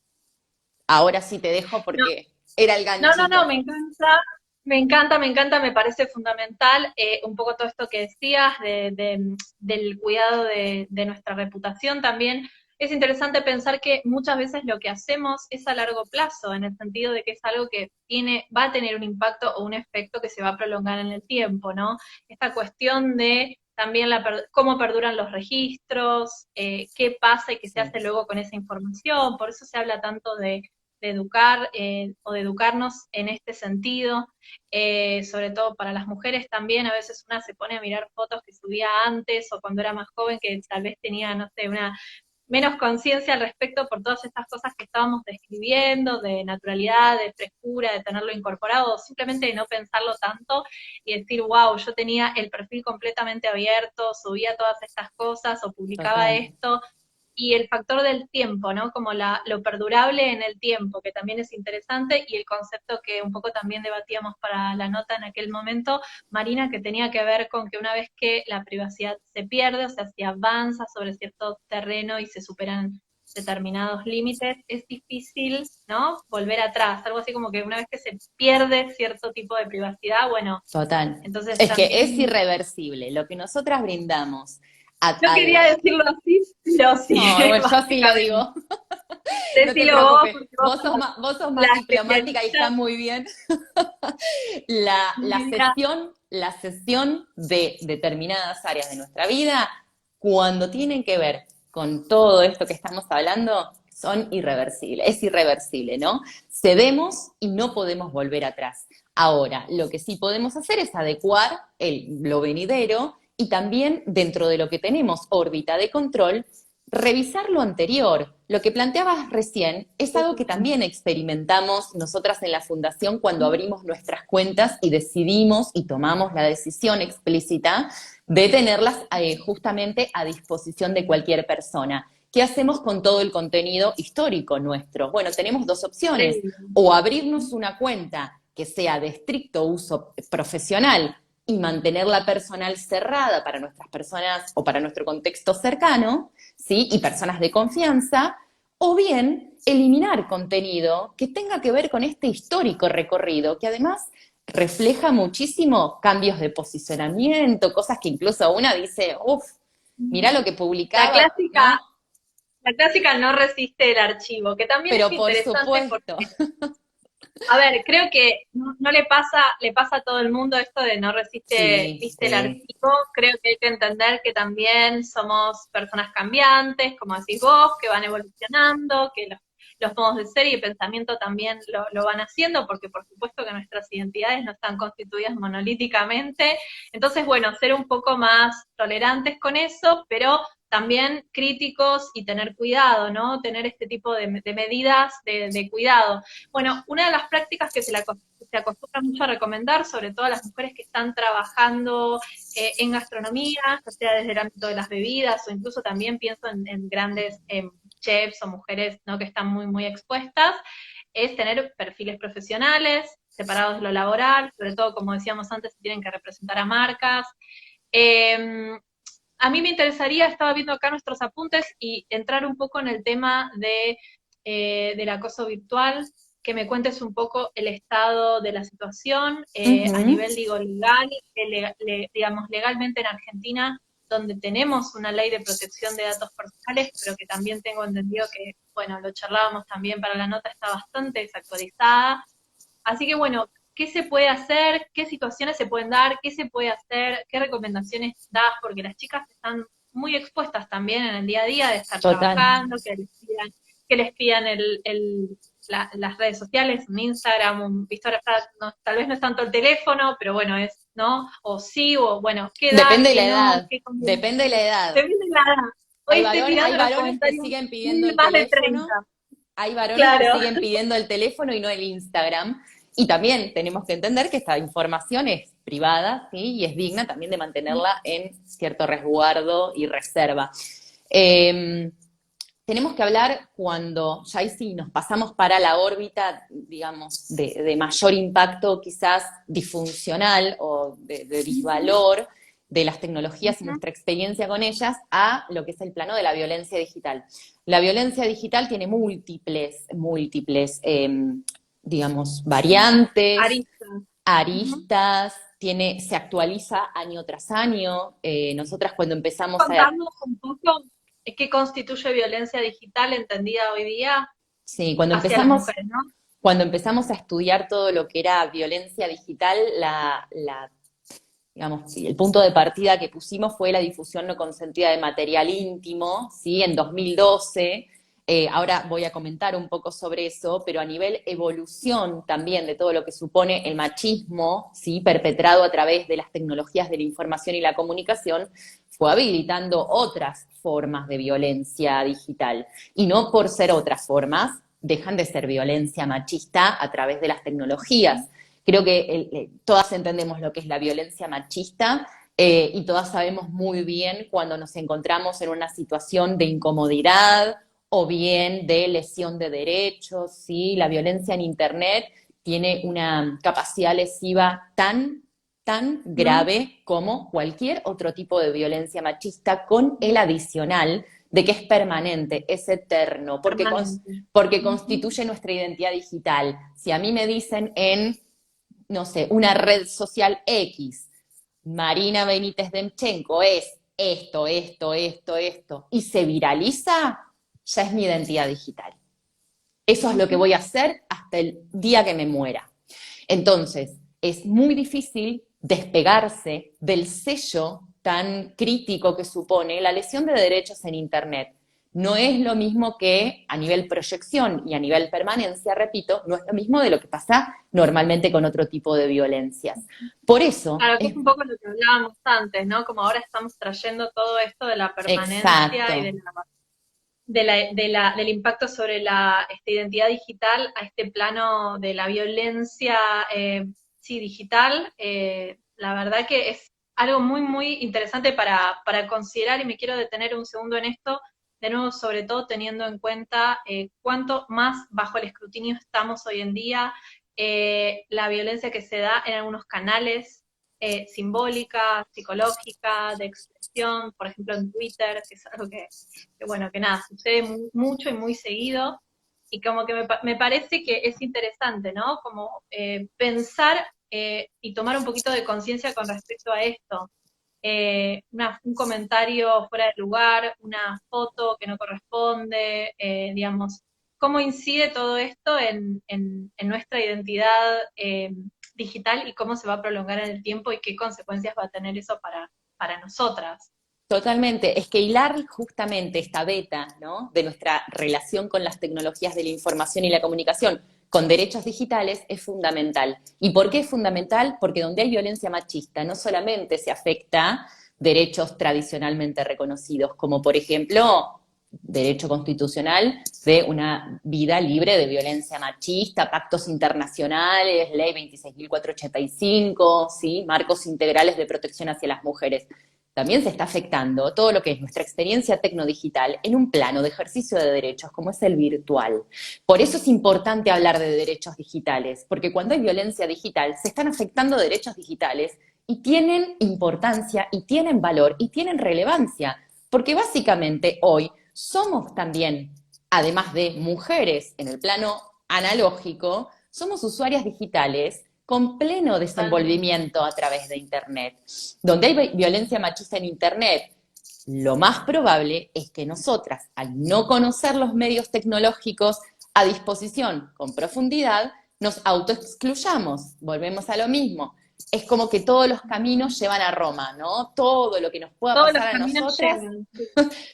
Ahora sí te dejo No, porque era el no, ganchito. me encanta, me parece fundamental un poco todo esto que decías del cuidado de nuestra reputación también. Es interesante pensar que muchas veces lo que hacemos es a largo plazo, en el sentido de que es algo que va a tener un impacto o un efecto que se va a prolongar en el tiempo, ¿no? Esta cuestión de también cómo perduran los registros, qué pasa y qué se Sí. hace luego con esa información, por eso se habla tanto de educar o de educarnos en este sentido, sobre todo para las mujeres también, a veces una se pone a mirar fotos que subía antes o cuando era más joven que tal vez tenía, no sé, una menos conciencia al respecto por todas estas cosas que estábamos describiendo, de naturalidad, de frescura, de tenerlo incorporado, o simplemente de no pensarlo tanto y decir, wow, yo tenía el perfil completamente abierto, subía todas estas cosas o publicaba Total. esto, y el factor del tiempo, ¿no? Como lo perdurable en el tiempo, que también es interesante, y el concepto que un poco también debatíamos para la nota en aquel momento, Marina, que tenía que ver con que una vez que la privacidad se pierde, o sea, si avanza sobre cierto terreno y se superan determinados límites, es difícil, ¿no? Volver atrás, algo así como que una vez que se pierde cierto tipo de privacidad, bueno, Total. entonces Es que es también, irreversible. Lo que nosotras brindamos no quería decirlo así, pero sí, No, bueno, yo así lo básicamente. digo. No te Decilo vos, preocupes. porque vos sos Vos sos la más diplomática y está especialista muy bien. La, en la mi vida. sesión, la sesión de determinadas áreas de nuestra vida, cuando tienen que ver con todo esto que estamos hablando, son irreversibles. Es irreversible, ¿no? Cedemos y no podemos volver atrás. Ahora, lo que sí podemos hacer es adecuar lo venidero y también dentro de lo que tenemos órbita de control, revisar lo anterior. Lo que planteabas recién es algo que también experimentamos nosotras en la Fundación cuando abrimos nuestras cuentas y decidimos y tomamos la decisión explícita de tenerlas justamente a disposición de cualquier persona. ¿Qué hacemos con todo el contenido histórico nuestro? Bueno, tenemos dos opciones, o abrirnos una cuenta que sea de estricto uso profesional y mantenerla personal cerrada para nuestras personas o para nuestro contexto cercano, ¿sí? Y personas de confianza, o bien eliminar contenido que tenga que ver con este histórico recorrido, que además refleja muchísimo cambios de posicionamiento, cosas que incluso una dice, uff, mirá lo que La publicaba, ¿no? clásica, la clásica no resiste el archivo, que también es Pero por interesante porque, supuesto, a ver, creo que no le pasa a todo el mundo esto de no resiste, sí, viste, el sí, archivo. Creo que hay que entender que también somos personas cambiantes, como decís vos, que van evolucionando, que los modos de ser y el pensamiento también lo van haciendo, porque por supuesto que nuestras identidades no están constituidas monolíticamente. Entonces, bueno, ser un poco más tolerantes con eso, pero también críticos y tener cuidado, ¿no? Tener este tipo de medidas de cuidado. Bueno, una de las prácticas que se acostumbra mucho a recomendar, sobre todo a las mujeres que están trabajando en gastronomía, ya sea desde el ámbito de las bebidas o incluso también pienso en grandes chefs o mujeres, ¿no?, que están muy, muy expuestas, es tener perfiles profesionales separados de lo laboral, sobre todo, como decíamos antes, si tienen que representar a marcas. Eh, a mí me interesaría, estaba viendo acá nuestros apuntes y entrar un poco en el tema del acoso virtual, que me cuentes un poco el estado de la situación a ujú, nivel, digo, legal, digamos, legalmente en Argentina, donde tenemos una ley de protección de datos personales, pero que también tengo entendido que, bueno, lo charlábamos también para la nota, está bastante desactualizada. Así que bueno, ¿qué se puede hacer? ¿Qué situaciones se pueden dar? ¿Qué se puede hacer? ¿Qué recomendaciones das? Porque las chicas están muy expuestas también en el día a día de estar total. trabajando, que les pidan las redes sociales, un Instagram, visto ahora tal vez no es tanto el teléfono, pero bueno, es, ¿no? O sí, o bueno, qué dar, Depende de qué la no, edad, qué conviene. depende de la edad. Depende de la edad. Hoy estoy Hay mirando los varones que comentarios siguen pidiendo muy el más de 30. teléfono, hay varones que Claro. siguen pidiendo el teléfono y no el Instagram. Y también tenemos que entender que esta información es privada, ¿sí? Y es digna también de mantenerla en cierto resguardo y reserva. Eh, Tenemos que hablar cuando ya ahí sí nos pasamos para la órbita, digamos, de mayor impacto quizás disfuncional o de disvalor de las tecnologías y nuestra experiencia con ellas a lo que es el plano de la violencia digital. La violencia digital tiene múltiples, digamos, variantes, Arista. Ujú. aristas, se actualiza año tras año. Nosotras cuando empezamos a Contarnos un poco qué constituye violencia digital entendida hoy día Sí, hacia las mujeres, ¿no? cuando empezamos a estudiar todo lo que era violencia digital, digamos, sí, el punto de partida que pusimos fue la difusión no consentida de material íntimo, ¿sí? En 2012. Ahora voy a comentar un poco sobre eso, pero a nivel evolución también de todo lo que supone el machismo, ¿sí? Perpetrado a través de las tecnologías de la información y la comunicación, fue habilitando otras formas de violencia digital. Y no por ser otras formas, dejan de ser violencia machista a través de las tecnologías. Creo que todas entendemos lo que es la violencia machista y todas sabemos muy bien cuando nos encontramos en una situación de incomodidad o bien de lesión de derechos, ¿sí? La violencia en Internet tiene una capacidad lesiva tan tan grave como cualquier otro tipo de violencia machista, con el adicional de que es permanente, es eterno, porque constituye nuestra identidad digital. Si a mí me dicen en, no sé, una red social X, Marina Benítez Demchenko es esto, esto, esto, esto, y se viraliza, ya es mi identidad digital. Eso es lo que voy a hacer hasta el día que me muera. Entonces, es muy difícil despegarse del sello tan crítico que supone la lesión de derechos en Internet. No es lo mismo que a nivel proyección y a nivel permanencia, repito, no es lo mismo de lo que pasa normalmente con otro tipo de violencias. Por eso... Claro, que es un poco lo que hablábamos antes, ¿no? Como ahora estamos trayendo todo esto de la permanencia Exacto. y del impacto sobre la identidad digital a este plano de la violencia, sí, digital. La verdad que es algo muy, muy interesante para considerar, y me quiero detener un segundo en esto, de nuevo, sobre todo teniendo en cuenta cuánto más bajo el escrutinio estamos hoy en día, la violencia que se da en algunos canales, simbólica, psicológica, de expresión, por ejemplo en Twitter, que es algo que bueno, que nada, sucede mucho y muy seguido, y como que me parece que es interesante, ¿no? Como pensar y tomar un poquito de conciencia con respecto a esto. Un comentario fuera de lugar, una foto que no corresponde, digamos, cómo incide todo esto en nuestra identidad digital y cómo se va a prolongar en el tiempo y qué consecuencias va a tener eso para nosotras. Totalmente, es que hilar justamente esta beta, ¿no?, de nuestra relación con las tecnologías de la información y la comunicación con derechos digitales es fundamental. ¿Y por qué es fundamental? Porque donde hay violencia machista no solamente se afecta derechos tradicionalmente reconocidos, como por ejemplo derecho constitucional de una vida libre de violencia machista, pactos internacionales, ley 26.485, ¿sí?, marcos integrales de protección hacia las mujeres. También se está afectando todo lo que es nuestra experiencia tecnodigital en un plano de ejercicio de derechos como es el virtual. Por eso es importante hablar de derechos digitales, porque cuando hay violencia digital se están afectando derechos digitales y tienen importancia y tienen valor y tienen relevancia, porque básicamente hoy somos también, además de mujeres en el plano analógico, somos usuarias digitales con pleno desenvolvimiento a través de Internet. Donde hay violencia machista en Internet, lo más probable es que nosotras, al no conocer los medios tecnológicos a disposición con profundidad, nos autoexcluyamos, volvemos a lo mismo. Es como que todos los caminos llevan a Roma, ¿no? Todo lo que nos pueda Todos los pasar a caminos nosotras, llegan.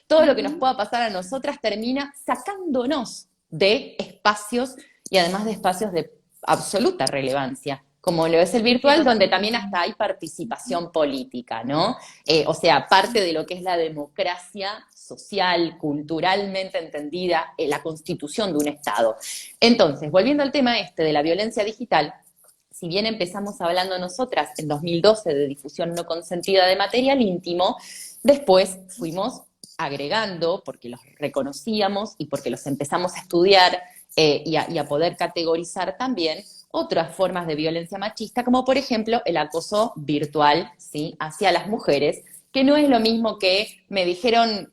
todo lo que nos pueda pasar a nosotras termina sacándonos de espacios, y además de espacios de absoluta relevancia, como lo es el virtual, donde también hasta hay participación política, ¿no? O sea, parte de lo que es la democracia social, culturalmente entendida, la constitución de un Estado. Entonces, volviendo al tema este de la violencia digital, si bien empezamos hablando nosotras en 2012 de difusión no consentida de material íntimo, después fuimos agregando, porque los reconocíamos y porque los empezamos a estudiar y a poder categorizar también otras formas de violencia machista, como por ejemplo el acoso virtual, ¿sí?, hacia las mujeres, que no es lo mismo que me dijeron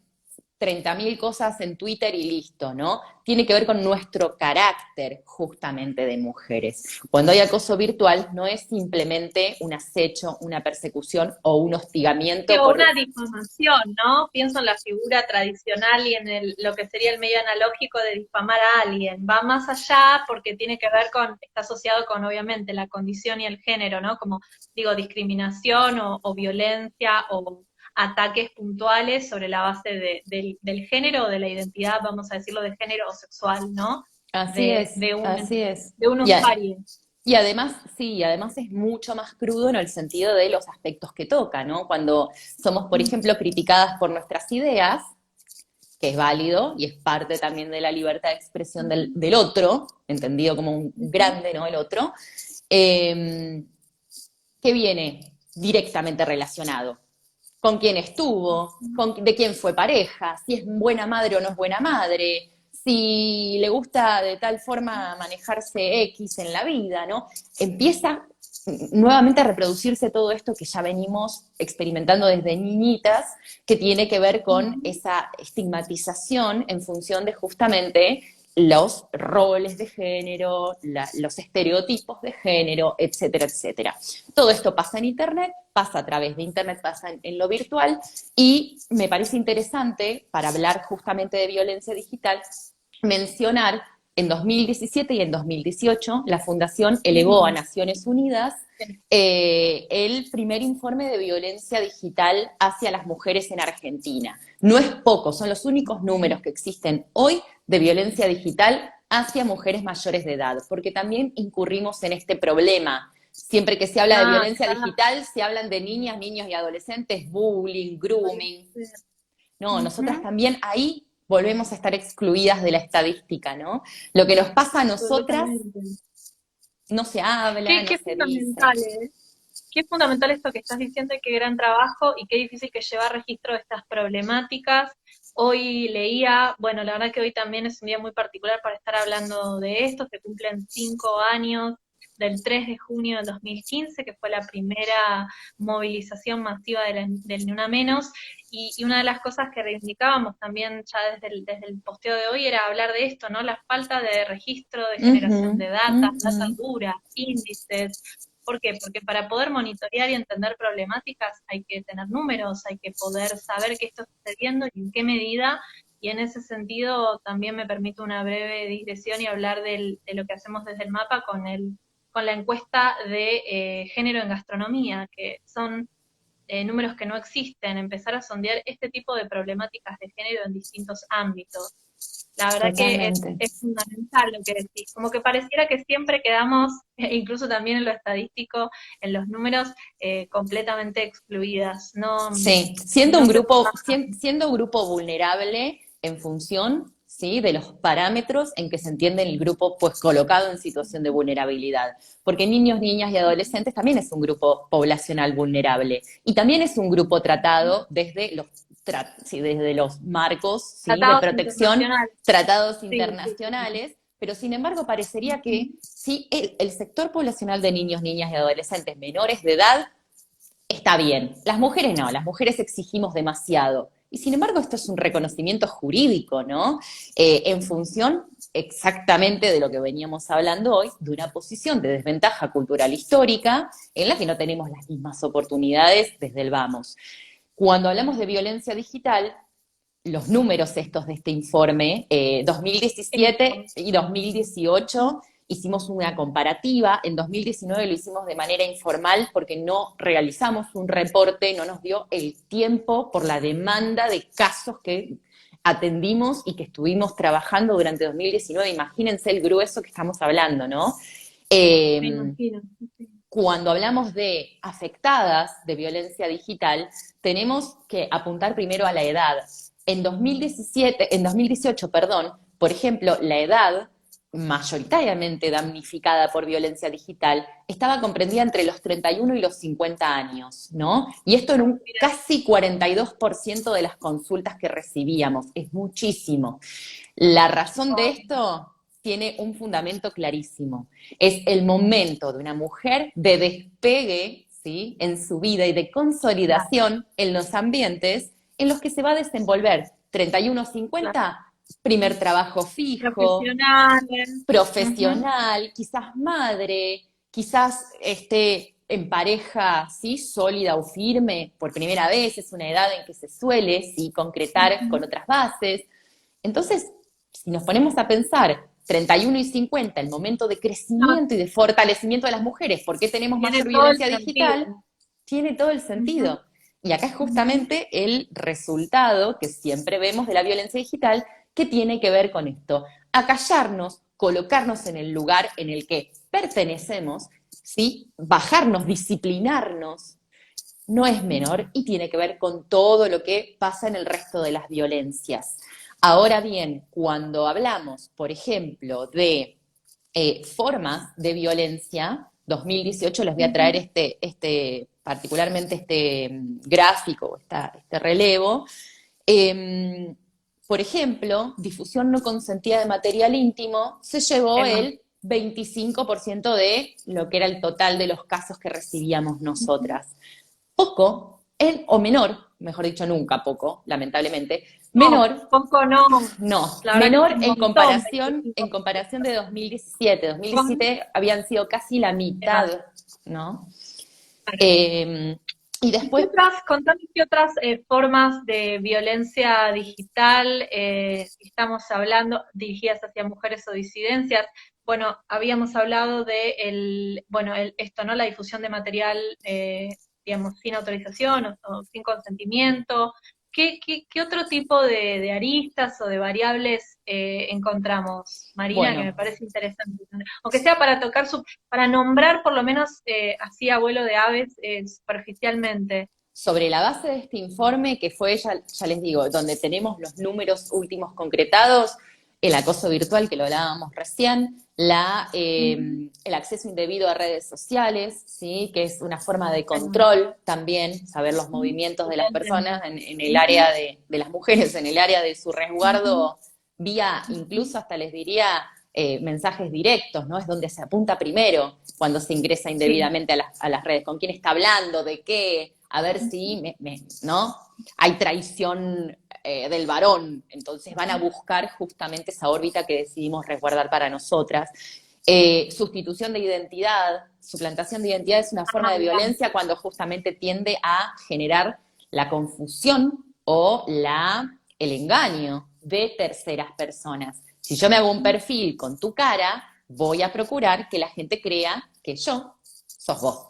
30.000 cosas en Twitter y listo, ¿no? Tiene que ver con nuestro carácter justamente de mujeres. Cuando hay acoso virtual no es simplemente un acecho, una persecución o un hostigamiento. O una difamación, ¿no? Pienso en la figura tradicional y en lo que sería el medio analógico de difamar a alguien. Va más allá porque tiene que ver está asociado con, obviamente, la condición y el género, ¿no? Como, digo, discriminación o violencia o ataques puntuales sobre la base del género o de la identidad, vamos a decirlo, de género o sexual, ¿no? Así es. De un Y, usuario. y además, sí, además es mucho más crudo en el sentido de los aspectos que toca, ¿no? Cuando somos, por ejemplo, criticadas por nuestras ideas, que es válido y es parte también de la libertad de expresión del otro, entendido como un grande, ¿no? El otro, que viene directamente relacionado con quién estuvo, de quién fue pareja, si es buena madre o no es buena madre, si le gusta de tal forma manejarse X en la vida, ¿no? Empieza nuevamente reproducirse todo esto que ya venimos experimentando desde niñitas, que tiene que ver con esa estigmatización en función de justamente los roles de género, los estereotipos de género, etcétera, etcétera. Todo esto pasa en Internet, pasa a través de Internet, pasa en lo virtual, y me parece interesante, para hablar justamente de violencia digital, mencionar en 2017 y en 2018 la Fundación elevó a Naciones Unidas el primer informe de violencia digital hacia las mujeres en Argentina. No es poco, son los únicos números que existen hoy de violencia digital hacia mujeres mayores de edad, porque también incurrimos en este problema. Siempre que se habla de violencia digital, se hablan de niñas, niños y adolescentes, bullying, grooming. No, nosotras también ahí volvemos a estar excluidas de la estadística, ¿no? Lo que nos pasa a nosotras no se habla, no Qué se dice. fundamental, ¿eh? Qué fundamental esto que estás diciendo y qué gran trabajo y qué difícil que llevar registro de estas problemáticas. Hoy leía, bueno, la verdad que hoy también es un día muy particular para estar hablando de esto, se cumplen 5 años del 3 de junio del 2015, que fue la primera movilización masiva del Ni Una Menos, y una de las cosas que reivindicábamos también ya desde el posteo de hoy era hablar de esto, ¿no? La falta de registro, de generación de data dura, índices. ¿Por qué? Porque para poder monitorear y entender problemáticas hay que tener números, hay que poder saber qué está sucediendo y en qué medida, y en ese sentido también me permito una breve digresión y hablar de lo que hacemos desde el mapa con la encuesta de género en gastronomía, que son números que no existen, empezar a sondear este tipo de problemáticas de género en distintos ámbitos. La verdad Totalmente. que es fundamental lo que decís, como que pareciera que siempre quedamos, incluso también en lo estadístico, en los números, completamente excluidas. No, Sí, no se siendo un grupo vulnerable en función, ¿sí?, de los parámetros en que se entiende el grupo pues colocado en situación de vulnerabilidad. Porque niños, niñas y adolescentes también es un grupo poblacional vulnerable y también es un grupo tratado desde desde los marcos, ¿sí?, de tratados protección, internacionales. tratados Sí, internacionales. Pero sin embargo parecería que sí, el sector poblacional de niños, niñas y adolescentes menores de edad está bien. Las mujeres no, las mujeres exigimos demasiado. Y sin embargo, esto es un reconocimiento jurídico, ¿no? En función exactamente de lo que veníamos hablando hoy, de una posición de desventaja cultural histórica en la que no tenemos las mismas oportunidades desde el vamos. Cuando hablamos de violencia digital, los números estos de este informe, 2017 y 2018, hicimos una comparativa. En 2019 lo hicimos de manera informal porque no realizamos un reporte, no nos dio el tiempo por la demanda de casos que atendimos y que estuvimos trabajando durante 2019. Imagínense el grueso que estamos hablando, ¿no? me imagino. Cuando hablamos de afectadas de violencia digital, tenemos que apuntar primero a la edad. En 2018, perdón, por ejemplo, la edad mayoritariamente damnificada por violencia digital estaba comprendida entre los 31 y los 50 años, ¿no? Y esto en un casi 42% de las consultas que recibíamos, es muchísimo. La razón de esto tiene un fundamento clarísimo. Es el momento de una mujer de despegue, ¿sí?, en su vida y de consolidación en los ambientes en los que se va a desenvolver. 31-50, primer trabajo fijo, profesional, quizás madre, quizás esté en pareja, ¿sí?, sólida o firme por primera vez, es una edad en que se suele, ¿sí?, concretar con otras bases. Entonces, si nos ponemos a pensar 31 y 50, el momento de crecimiento y de fortalecimiento de las mujeres, ¿por qué tenemos mayor violencia digital? Tiene todo el sentido. Y acá es justamente el resultado que siempre vemos de la violencia digital, que tiene que ver con esto: acallarnos, colocarnos en el lugar en el que pertenecemos, ¿sí?, bajarnos, disciplinarnos, no es menor y tiene que ver con todo lo que pasa en el resto de las violencias. Ahora bien, cuando hablamos, por ejemplo, de formas de violencia, 2018 les voy a traer particularmente este gráfico, este relevo. Por ejemplo, difusión no consentida de material íntimo, se llevó el 25% de lo que era el total de los casos que recibíamos nosotras. Poco, o menor, mejor dicho, nunca poco, lamentablemente, menor, poco no. no, La verdad que menor es un en montón, comparación de 2017. 2017 habían sido casi la mitad, ¿no? Y después, Contame qué otras formas de violencia digital estamos hablando, dirigidas hacia mujeres o disidencias. Bueno, habíamos hablado de esto, ¿no? La difusión de material, digamos, sin autorización o sin consentimiento. ¿Qué otro tipo de aristas o de variables encontramos, Marina, que me bueno, parece interesante? Aunque sea para para nombrar por lo menos así a vuelo de aves superficialmente. sobre la base de este informe, que fue, ya les digo, donde tenemos los números últimos concretados, el acoso virtual, que lo hablábamos recién, el acceso indebido a redes sociales, ¿sí? Que es una forma de control también, saber los movimientos de las personas en el área de las mujeres, en el área de su resguardo, vía incluso hasta les diría mensajes directos, ¿no? Es donde se apunta primero cuando se ingresa indebidamente a las redes, con quién está hablando, de qué, a ver si ¿no? Hay traición del varón, entonces van a buscar justamente esa órbita que decidimos resguardar para nosotras. Sustitución de identidad, suplantación de identidad es una forma de violencia cuando justamente tiende a generar la confusión o el engaño de terceras personas. Si yo me hago un perfil con tu cara, voy a procurar que la gente crea que yo sos vos.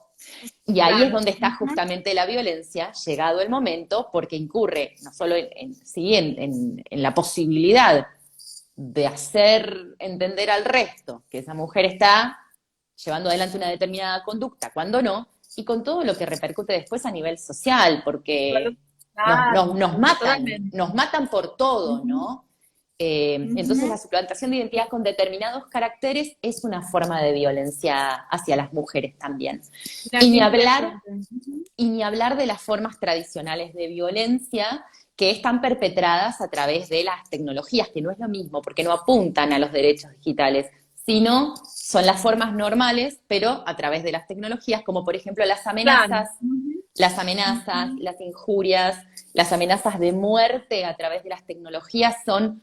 Y ahí es donde está justamente la violencia, llegado el momento, porque incurre no solo en la posibilidad de hacer entender al resto que esa mujer está llevando adelante una determinada conducta, cuando no, y con todo lo que repercute después a nivel social, porque nos matan por todo, ¿no? Entonces la suplantación de identidad con determinados caracteres es una forma de violencia hacia las mujeres también. Y ni hablar de las formas tradicionales de violencia que están perpetradas a través de las tecnologías, que no es lo mismo, porque no apuntan a los derechos digitales, sino son las formas normales, pero a través de las tecnologías, como por ejemplo las amenazas, las injurias, las amenazas de muerte a través de las tecnologías son,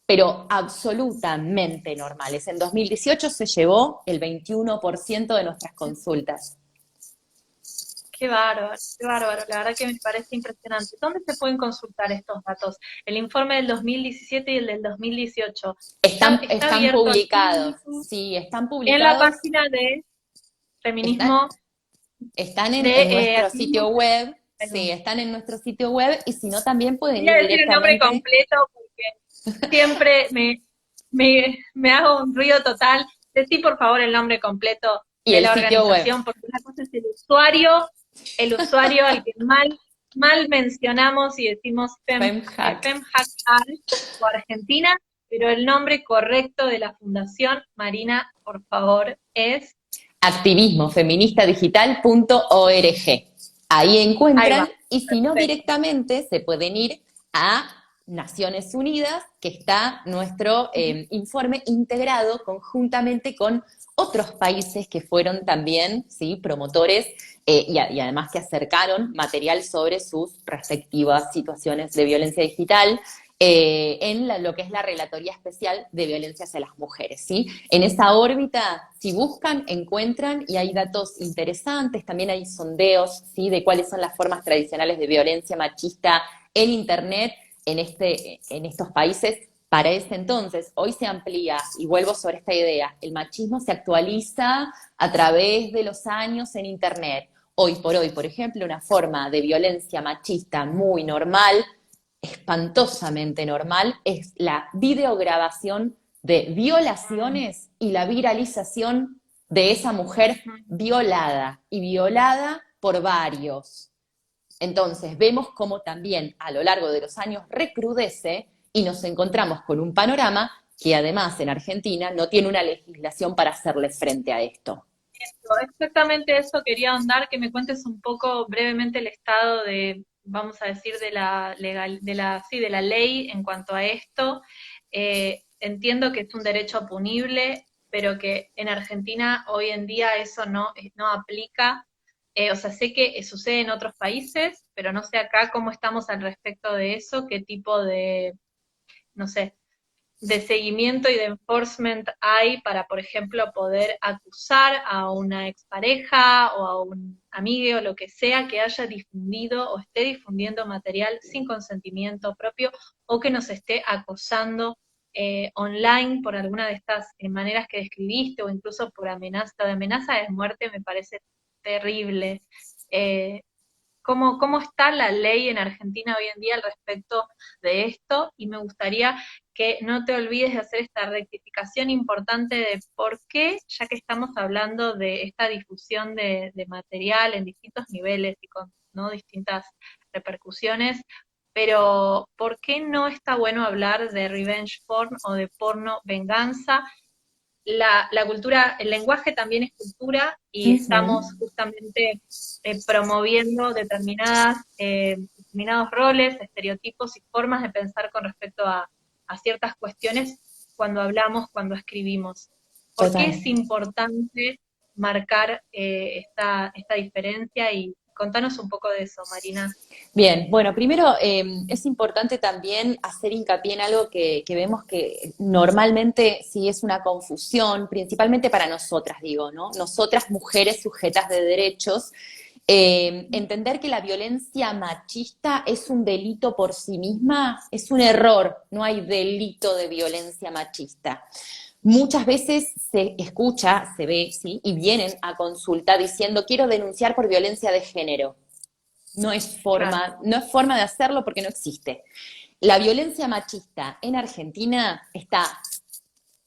pero absolutamente normales. En 2018 se llevó el 21% de nuestras consultas. Qué bárbaro, qué bárbaro. La verdad que me parece impresionante. ¿Dónde se pueden consultar estos datos? El informe del 2017 y el del 2018. Están abierto publicados, aquí, sí, están en la publicados. página de feminismo. Están en nuestro sitio web, Perdón. sí, están en nuestro sitio web, y si no también pueden Voy a ir decir el nombre directamente. completo porque siempre me hago un ruido total. Decí por favor el nombre completo Y de el la sitio web. organización, porque una cosa es el usuario al que mal mencionamos y decimos FemHack. o Argentina, pero el nombre correcto de la fundación, Marina, por favor, es activismofeministadigital.org. Ahí ahí encuentran, va. y si no Perfecto. directamente se pueden ir a Naciones Unidas, que está nuestro informe integrado conjuntamente con otros países que fueron también, ¿sí?, promotores y además que acercaron material sobre sus respectivas situaciones de violencia digital en lo que es la Relatoría Especial de Violencia hacia las Mujeres, ¿sí? En esa órbita, si buscan, encuentran, y hay datos interesantes, también hay sondeos, ¿sí?, de cuáles son las formas tradicionales de violencia machista en Internet en estos países. Para ese entonces, hoy se amplía, y vuelvo sobre esta idea, el machismo se actualiza a través de los años en Internet. Hoy por hoy, por ejemplo, una forma de violencia machista muy normal, espantosamente normal, es la videograbación de violaciones y la viralización de esa mujer violada, y violada por varios. Entonces vemos cómo también a lo largo de los años recrudece, y nos encontramos con un panorama que además en Argentina no tiene una legislación para hacerle frente a esto. Exactamente eso quería ahondar, que me cuentes un poco brevemente el estado de, vamos a decir, de la ley en cuanto a esto. Entiendo que es un derecho punible, pero que en Argentina hoy en día eso no aplica. O sea, sé que sucede en otros países, pero no sé acá cómo estamos al respecto de eso, qué tipo de, no sé, de seguimiento y de enforcement hay para, por ejemplo, poder acusar a una expareja o a un amigo o lo que sea que haya difundido o esté difundiendo material sin consentimiento propio o que nos esté acosando online por alguna de estas maneras que describiste o incluso por amenaza, de amenaza de muerte me parece terrible. Eh, cómo está la ley en Argentina hoy en día al respecto de esto, y me gustaría que no te olvides de hacer esta rectificación importante de por qué, ya que estamos hablando de esta difusión de material en distintos niveles y con, ¿no?, distintas repercusiones, pero ¿por qué no está bueno hablar de revenge porn o de porno venganza? La cultura, el lenguaje también es cultura y estamos Ujú. justamente promoviendo determinados roles, estereotipos y formas de pensar con respecto a ciertas cuestiones cuando hablamos, cuando escribimos. ¿Por qué Total. es importante marcar esta diferencia? Y contanos un poco de eso, Marina. Bien, bueno, primero es importante también hacer hincapié en algo que vemos que normalmente sí es una confusión, principalmente para nosotras, digo, ¿no? Nosotras, mujeres sujetas de derechos, entender que la violencia machista es un delito por sí misma es un error, no hay delito de violencia machista. Muchas veces se escucha, se ve, ¿sí? Y vienen a consulta diciendo quiero denunciar por violencia de género. Claro. No es forma de hacerlo porque no existe. La violencia machista en Argentina está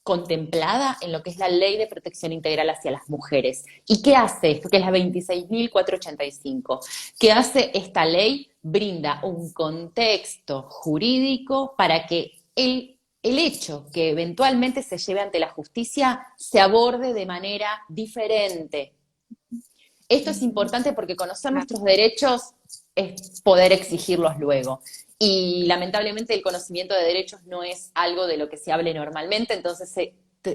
contemplada en lo que es la Ley de Protección Integral hacia las Mujeres. ¿Y qué hace esto? Que es la 26.485. ¿Qué hace esta ley? Brinda un contexto jurídico para que el hecho que eventualmente se lleve ante la justicia se aborde de manera diferente. Esto es importante porque conocer Claro. nuestros derechos es poder exigirlos luego. Y lamentablemente el conocimiento de derechos no es algo de lo que se hable normalmente, entonces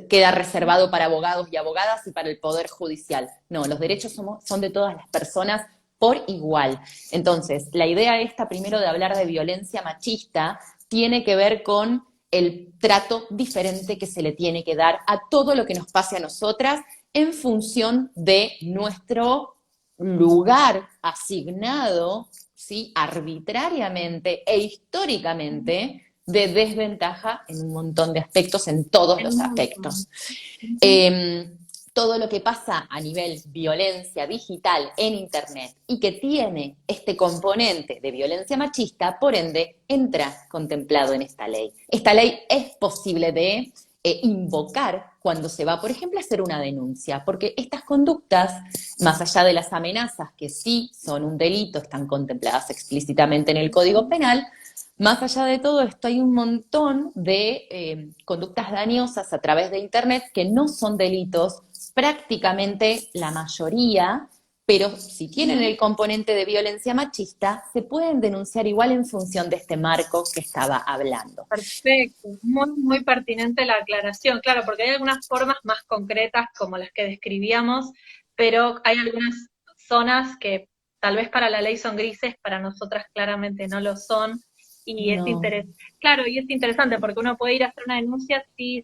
queda reservado para abogados y abogadas y para el Poder Judicial. No, los derechos son de todas las personas por igual. Entonces, la idea esta primero de hablar de violencia machista tiene que ver con el trato diferente que se le tiene que dar a todo lo que nos pase a nosotras en función de nuestro lugar asignado, ¿sí?, arbitrariamente e históricamente de desventaja en un montón de aspectos, en todos En los un aspectos. montón. Ujú. Eh, todo lo que pasa a nivel violencia digital en Internet y que tiene este componente de violencia machista, por ende, entra contemplado en esta ley. Esta ley es posible de invocar cuando se va, por ejemplo, a hacer una denuncia, porque estas conductas, más allá de las amenazas, que sí son un delito, están contempladas explícitamente en el Código Penal, más allá de todo esto hay un montón de conductas dañosas a través de Internet que no son delitos, prácticamente la mayoría, pero si tienen el componente de violencia machista, se pueden denunciar igual en función de este marco que estaba hablando. Perfecto, muy pertinente la aclaración, claro, porque hay algunas formas más concretas como las que describíamos, pero hay algunas zonas que tal vez para la ley son grises, para nosotras claramente no lo son, y No. claro, y es interesante porque uno puede ir a hacer una denuncia si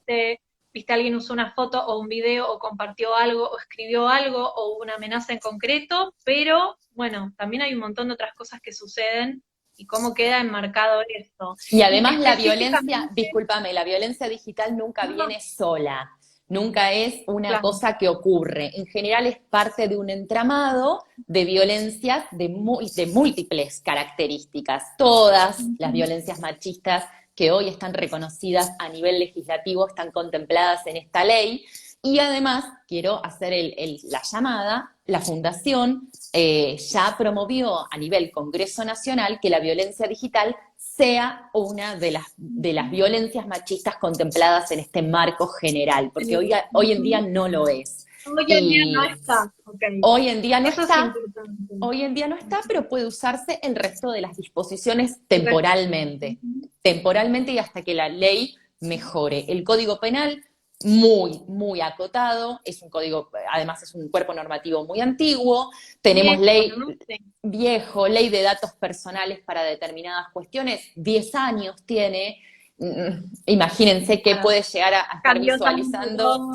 viste, alguien usó una foto o un video o compartió algo o escribió algo o una amenaza en concreto, pero bueno, también hay un montón de otras cosas que suceden y cómo queda enmarcado esto. Y Y además la violencia, específicamente, discúlpame, la violencia digital nunca no, viene sola, nunca es una claro, cosa que ocurre. En general es parte de un entramado de violencias de múltiples características. Todas las violencias machistas que hoy están reconocidas a nivel legislativo están contempladas en esta ley. Y además quiero hacer la llamada, la Fundación ya promovió a nivel Congreso Nacional que la violencia digital sea una de las violencias machistas contempladas en este marco general, porque hoy en día no lo es. hoy en día no Y está, ok, hoy en día no eso es está, importante. hoy en día no está, pero puede usarse el resto de las disposiciones El resto. temporalmente y hasta que la ley mejore. El Código Penal muy, muy acotado, es un código, además es un cuerpo normativo muy antiguo, tenemos ley ¿no? Sí. viejo, ley de datos personales para determinadas cuestiones, 10 años tiene, imagínense qué Claro. puede llegar a estar Cambió tanto visualizando. todo.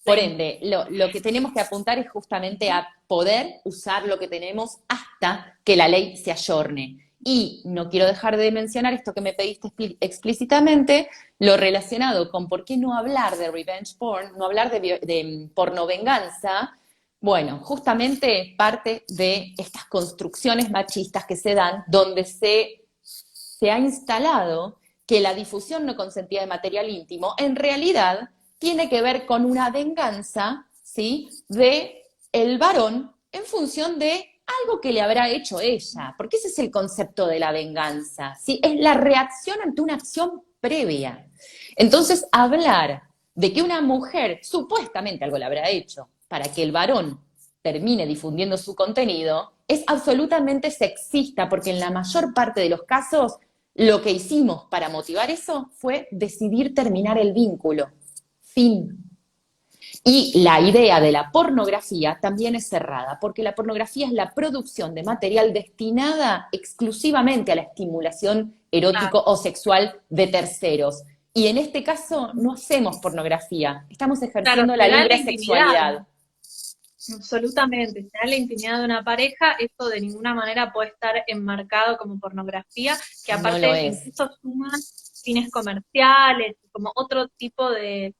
Por Sí. ende, lo que tenemos que apuntar es justamente a poder usar lo que tenemos hasta que la ley se ayorne. Y no quiero dejar de mencionar esto que me pediste explícitamente, lo relacionado con por qué no hablar de revenge porn, no hablar de pornovenganza. Bueno, justamente parte de estas construcciones machistas que se dan donde se ha instalado que la difusión no consentida de material íntimo en realidad tiene que ver con una venganza, ¿sí?, de el varón en función de algo que le habrá hecho ella, porque ese es el concepto de la venganza, ¿sí? Es la reacción ante una acción previa. Entonces, hablar de que una mujer supuestamente algo le habrá hecho para que el varón termine difundiendo su contenido es absolutamente sexista, porque en la mayor parte de los casos lo que hicimos para motivar eso fue decidir terminar el vínculo. Fin. Y la idea de la pornografía también es cerrada, porque la pornografía es la producción de material destinada exclusivamente a la estimulación erótico o sexual de terceros. Y en este caso no hacemos pornografía, estamos Claro, ejerciendo se la da la libre intimidad. sexualidad. Absolutamente, se da la intimidad de una pareja, esto de ninguna manera puede estar enmarcado como pornografía, que No lo aparte es. incluso suma fines comerciales, como otro tipo de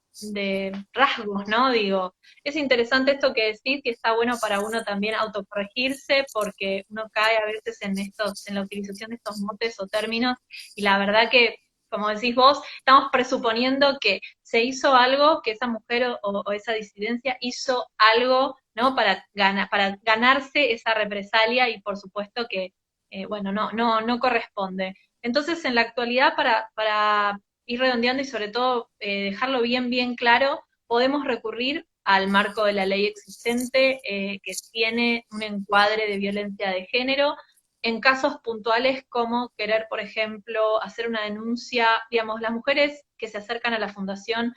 rasgos, ¿no? Digo, es interesante esto que decís y está bueno para uno también autocorregirse porque uno cae a veces en la utilización de estos motes o términos y la verdad que, como decís vos, estamos presuponiendo que se hizo algo, que esa mujer o esa disidencia hizo algo, ¿no? Para ganarse esa represalia y por supuesto que, bueno, no corresponde. Entonces, en la actualidad, para ir redondeando y sobre todo dejarlo bien claro, podemos recurrir al marco de la ley existente que tiene un encuadre de violencia de género, en casos puntuales como querer, por ejemplo, hacer una denuncia, digamos, las mujeres que se acercan a la fundación,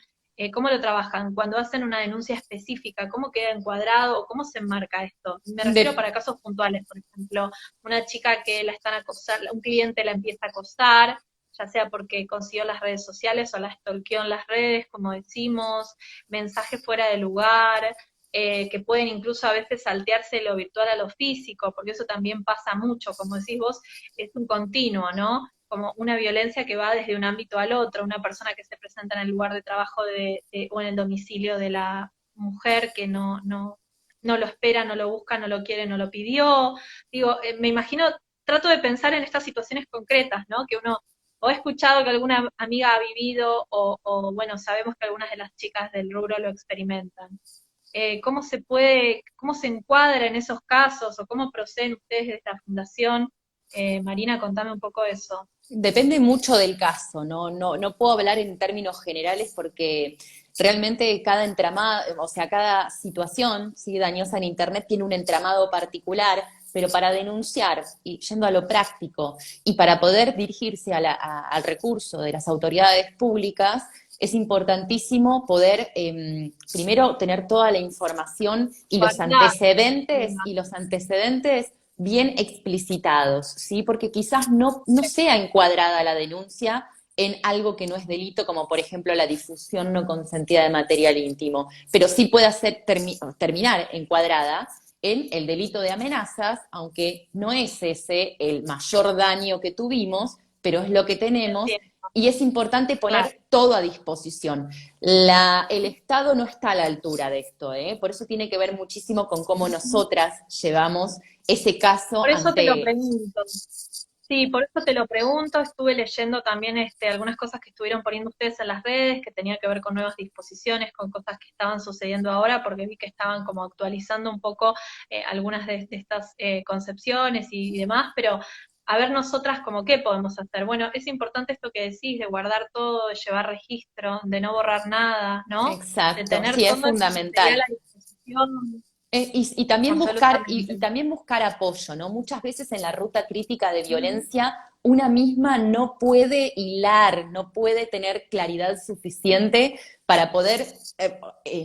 ¿cómo lo trabajan? Cuando hacen una denuncia específica, ¿cómo queda encuadrado o cómo se enmarca esto? Me refiero De, para casos puntuales, por ejemplo, una chica que la están acosando, un cliente la empieza a acosar, ya sea porque consiguió las redes sociales o la stalkeó en las redes, como decimos, mensajes fuera de lugar, que pueden incluso a veces saltearse lo virtual a lo físico, porque eso también pasa mucho, como decís vos, es un continuo, ¿no? Como una violencia que va desde un ámbito al otro, una persona que se presenta en el lugar de trabajo o en el domicilio de la mujer que no lo espera, no lo busca, no lo quiere, no lo pidió. Digo, me imagino, trato de pensar en estas situaciones concretas, ¿no? Que uno o he escuchado que alguna amiga ha vivido o bueno, sabemos que algunas de las chicas del rubro lo experimentan. ¿Cómo se encuadra en esos casos o cómo proceden ustedes desde la fundación? Marina, contame un poco eso. Depende mucho del caso, no puedo hablar en términos generales porque realmente cada entramado, o sea, cada situación, ¿sí?, dañosa en Internet tiene un entramado particular, pero para denunciar, y yendo a lo práctico, y para poder dirigirse al recurso de las autoridades públicas, es importantísimo poder, primero, tener toda la información Guardar. y los antecedentes bien explicitados, ¿sí? Porque quizás no sea encuadrada la denuncia en algo que no es delito, como por ejemplo la difusión no consentida de material íntimo, pero sí puede terminar encuadrada en el delito de amenazas, aunque no es ese el mayor daño que tuvimos, pero es lo que tenemos y es importante Claro. poner todo a disposición. El Estado no está a la altura de esto, ¿eh? Por eso tiene que ver muchísimo con cómo nosotras llevamos ese caso Por eso te lo ante... pregunto. Sí, por eso te lo pregunto. Estuve leyendo también algunas cosas que estuvieron poniendo ustedes en las redes, que tenía que ver con nuevas disposiciones, con cosas que estaban sucediendo ahora, porque vi que estaban como actualizando un poco algunas de estas concepciones y demás, pero a ver nosotras como qué podemos hacer. Bueno, es importante esto que decís, de guardar todo, de llevar registro, de no borrar nada, ¿no? De Exacto, tener sí, es todo el material fundamental. a disposición. Y también buscar, Absolutamente. y también buscar apoyo, ¿no? Muchas veces en la ruta crítica de violencia una misma no puede hilar, no puede tener claridad suficiente para poder,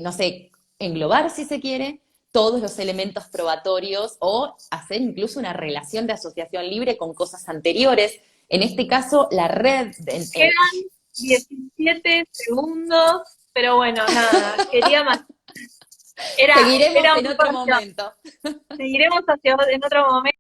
no sé, englobar, si se quiere, todos los elementos probatorios o hacer incluso una relación de asociación libre con cosas anteriores. En este caso, la red... Quedan 17 segundos, pero bueno, nada, quería más. Seguiremos Era en un otro poco- momento. Seguiremos en otro momento.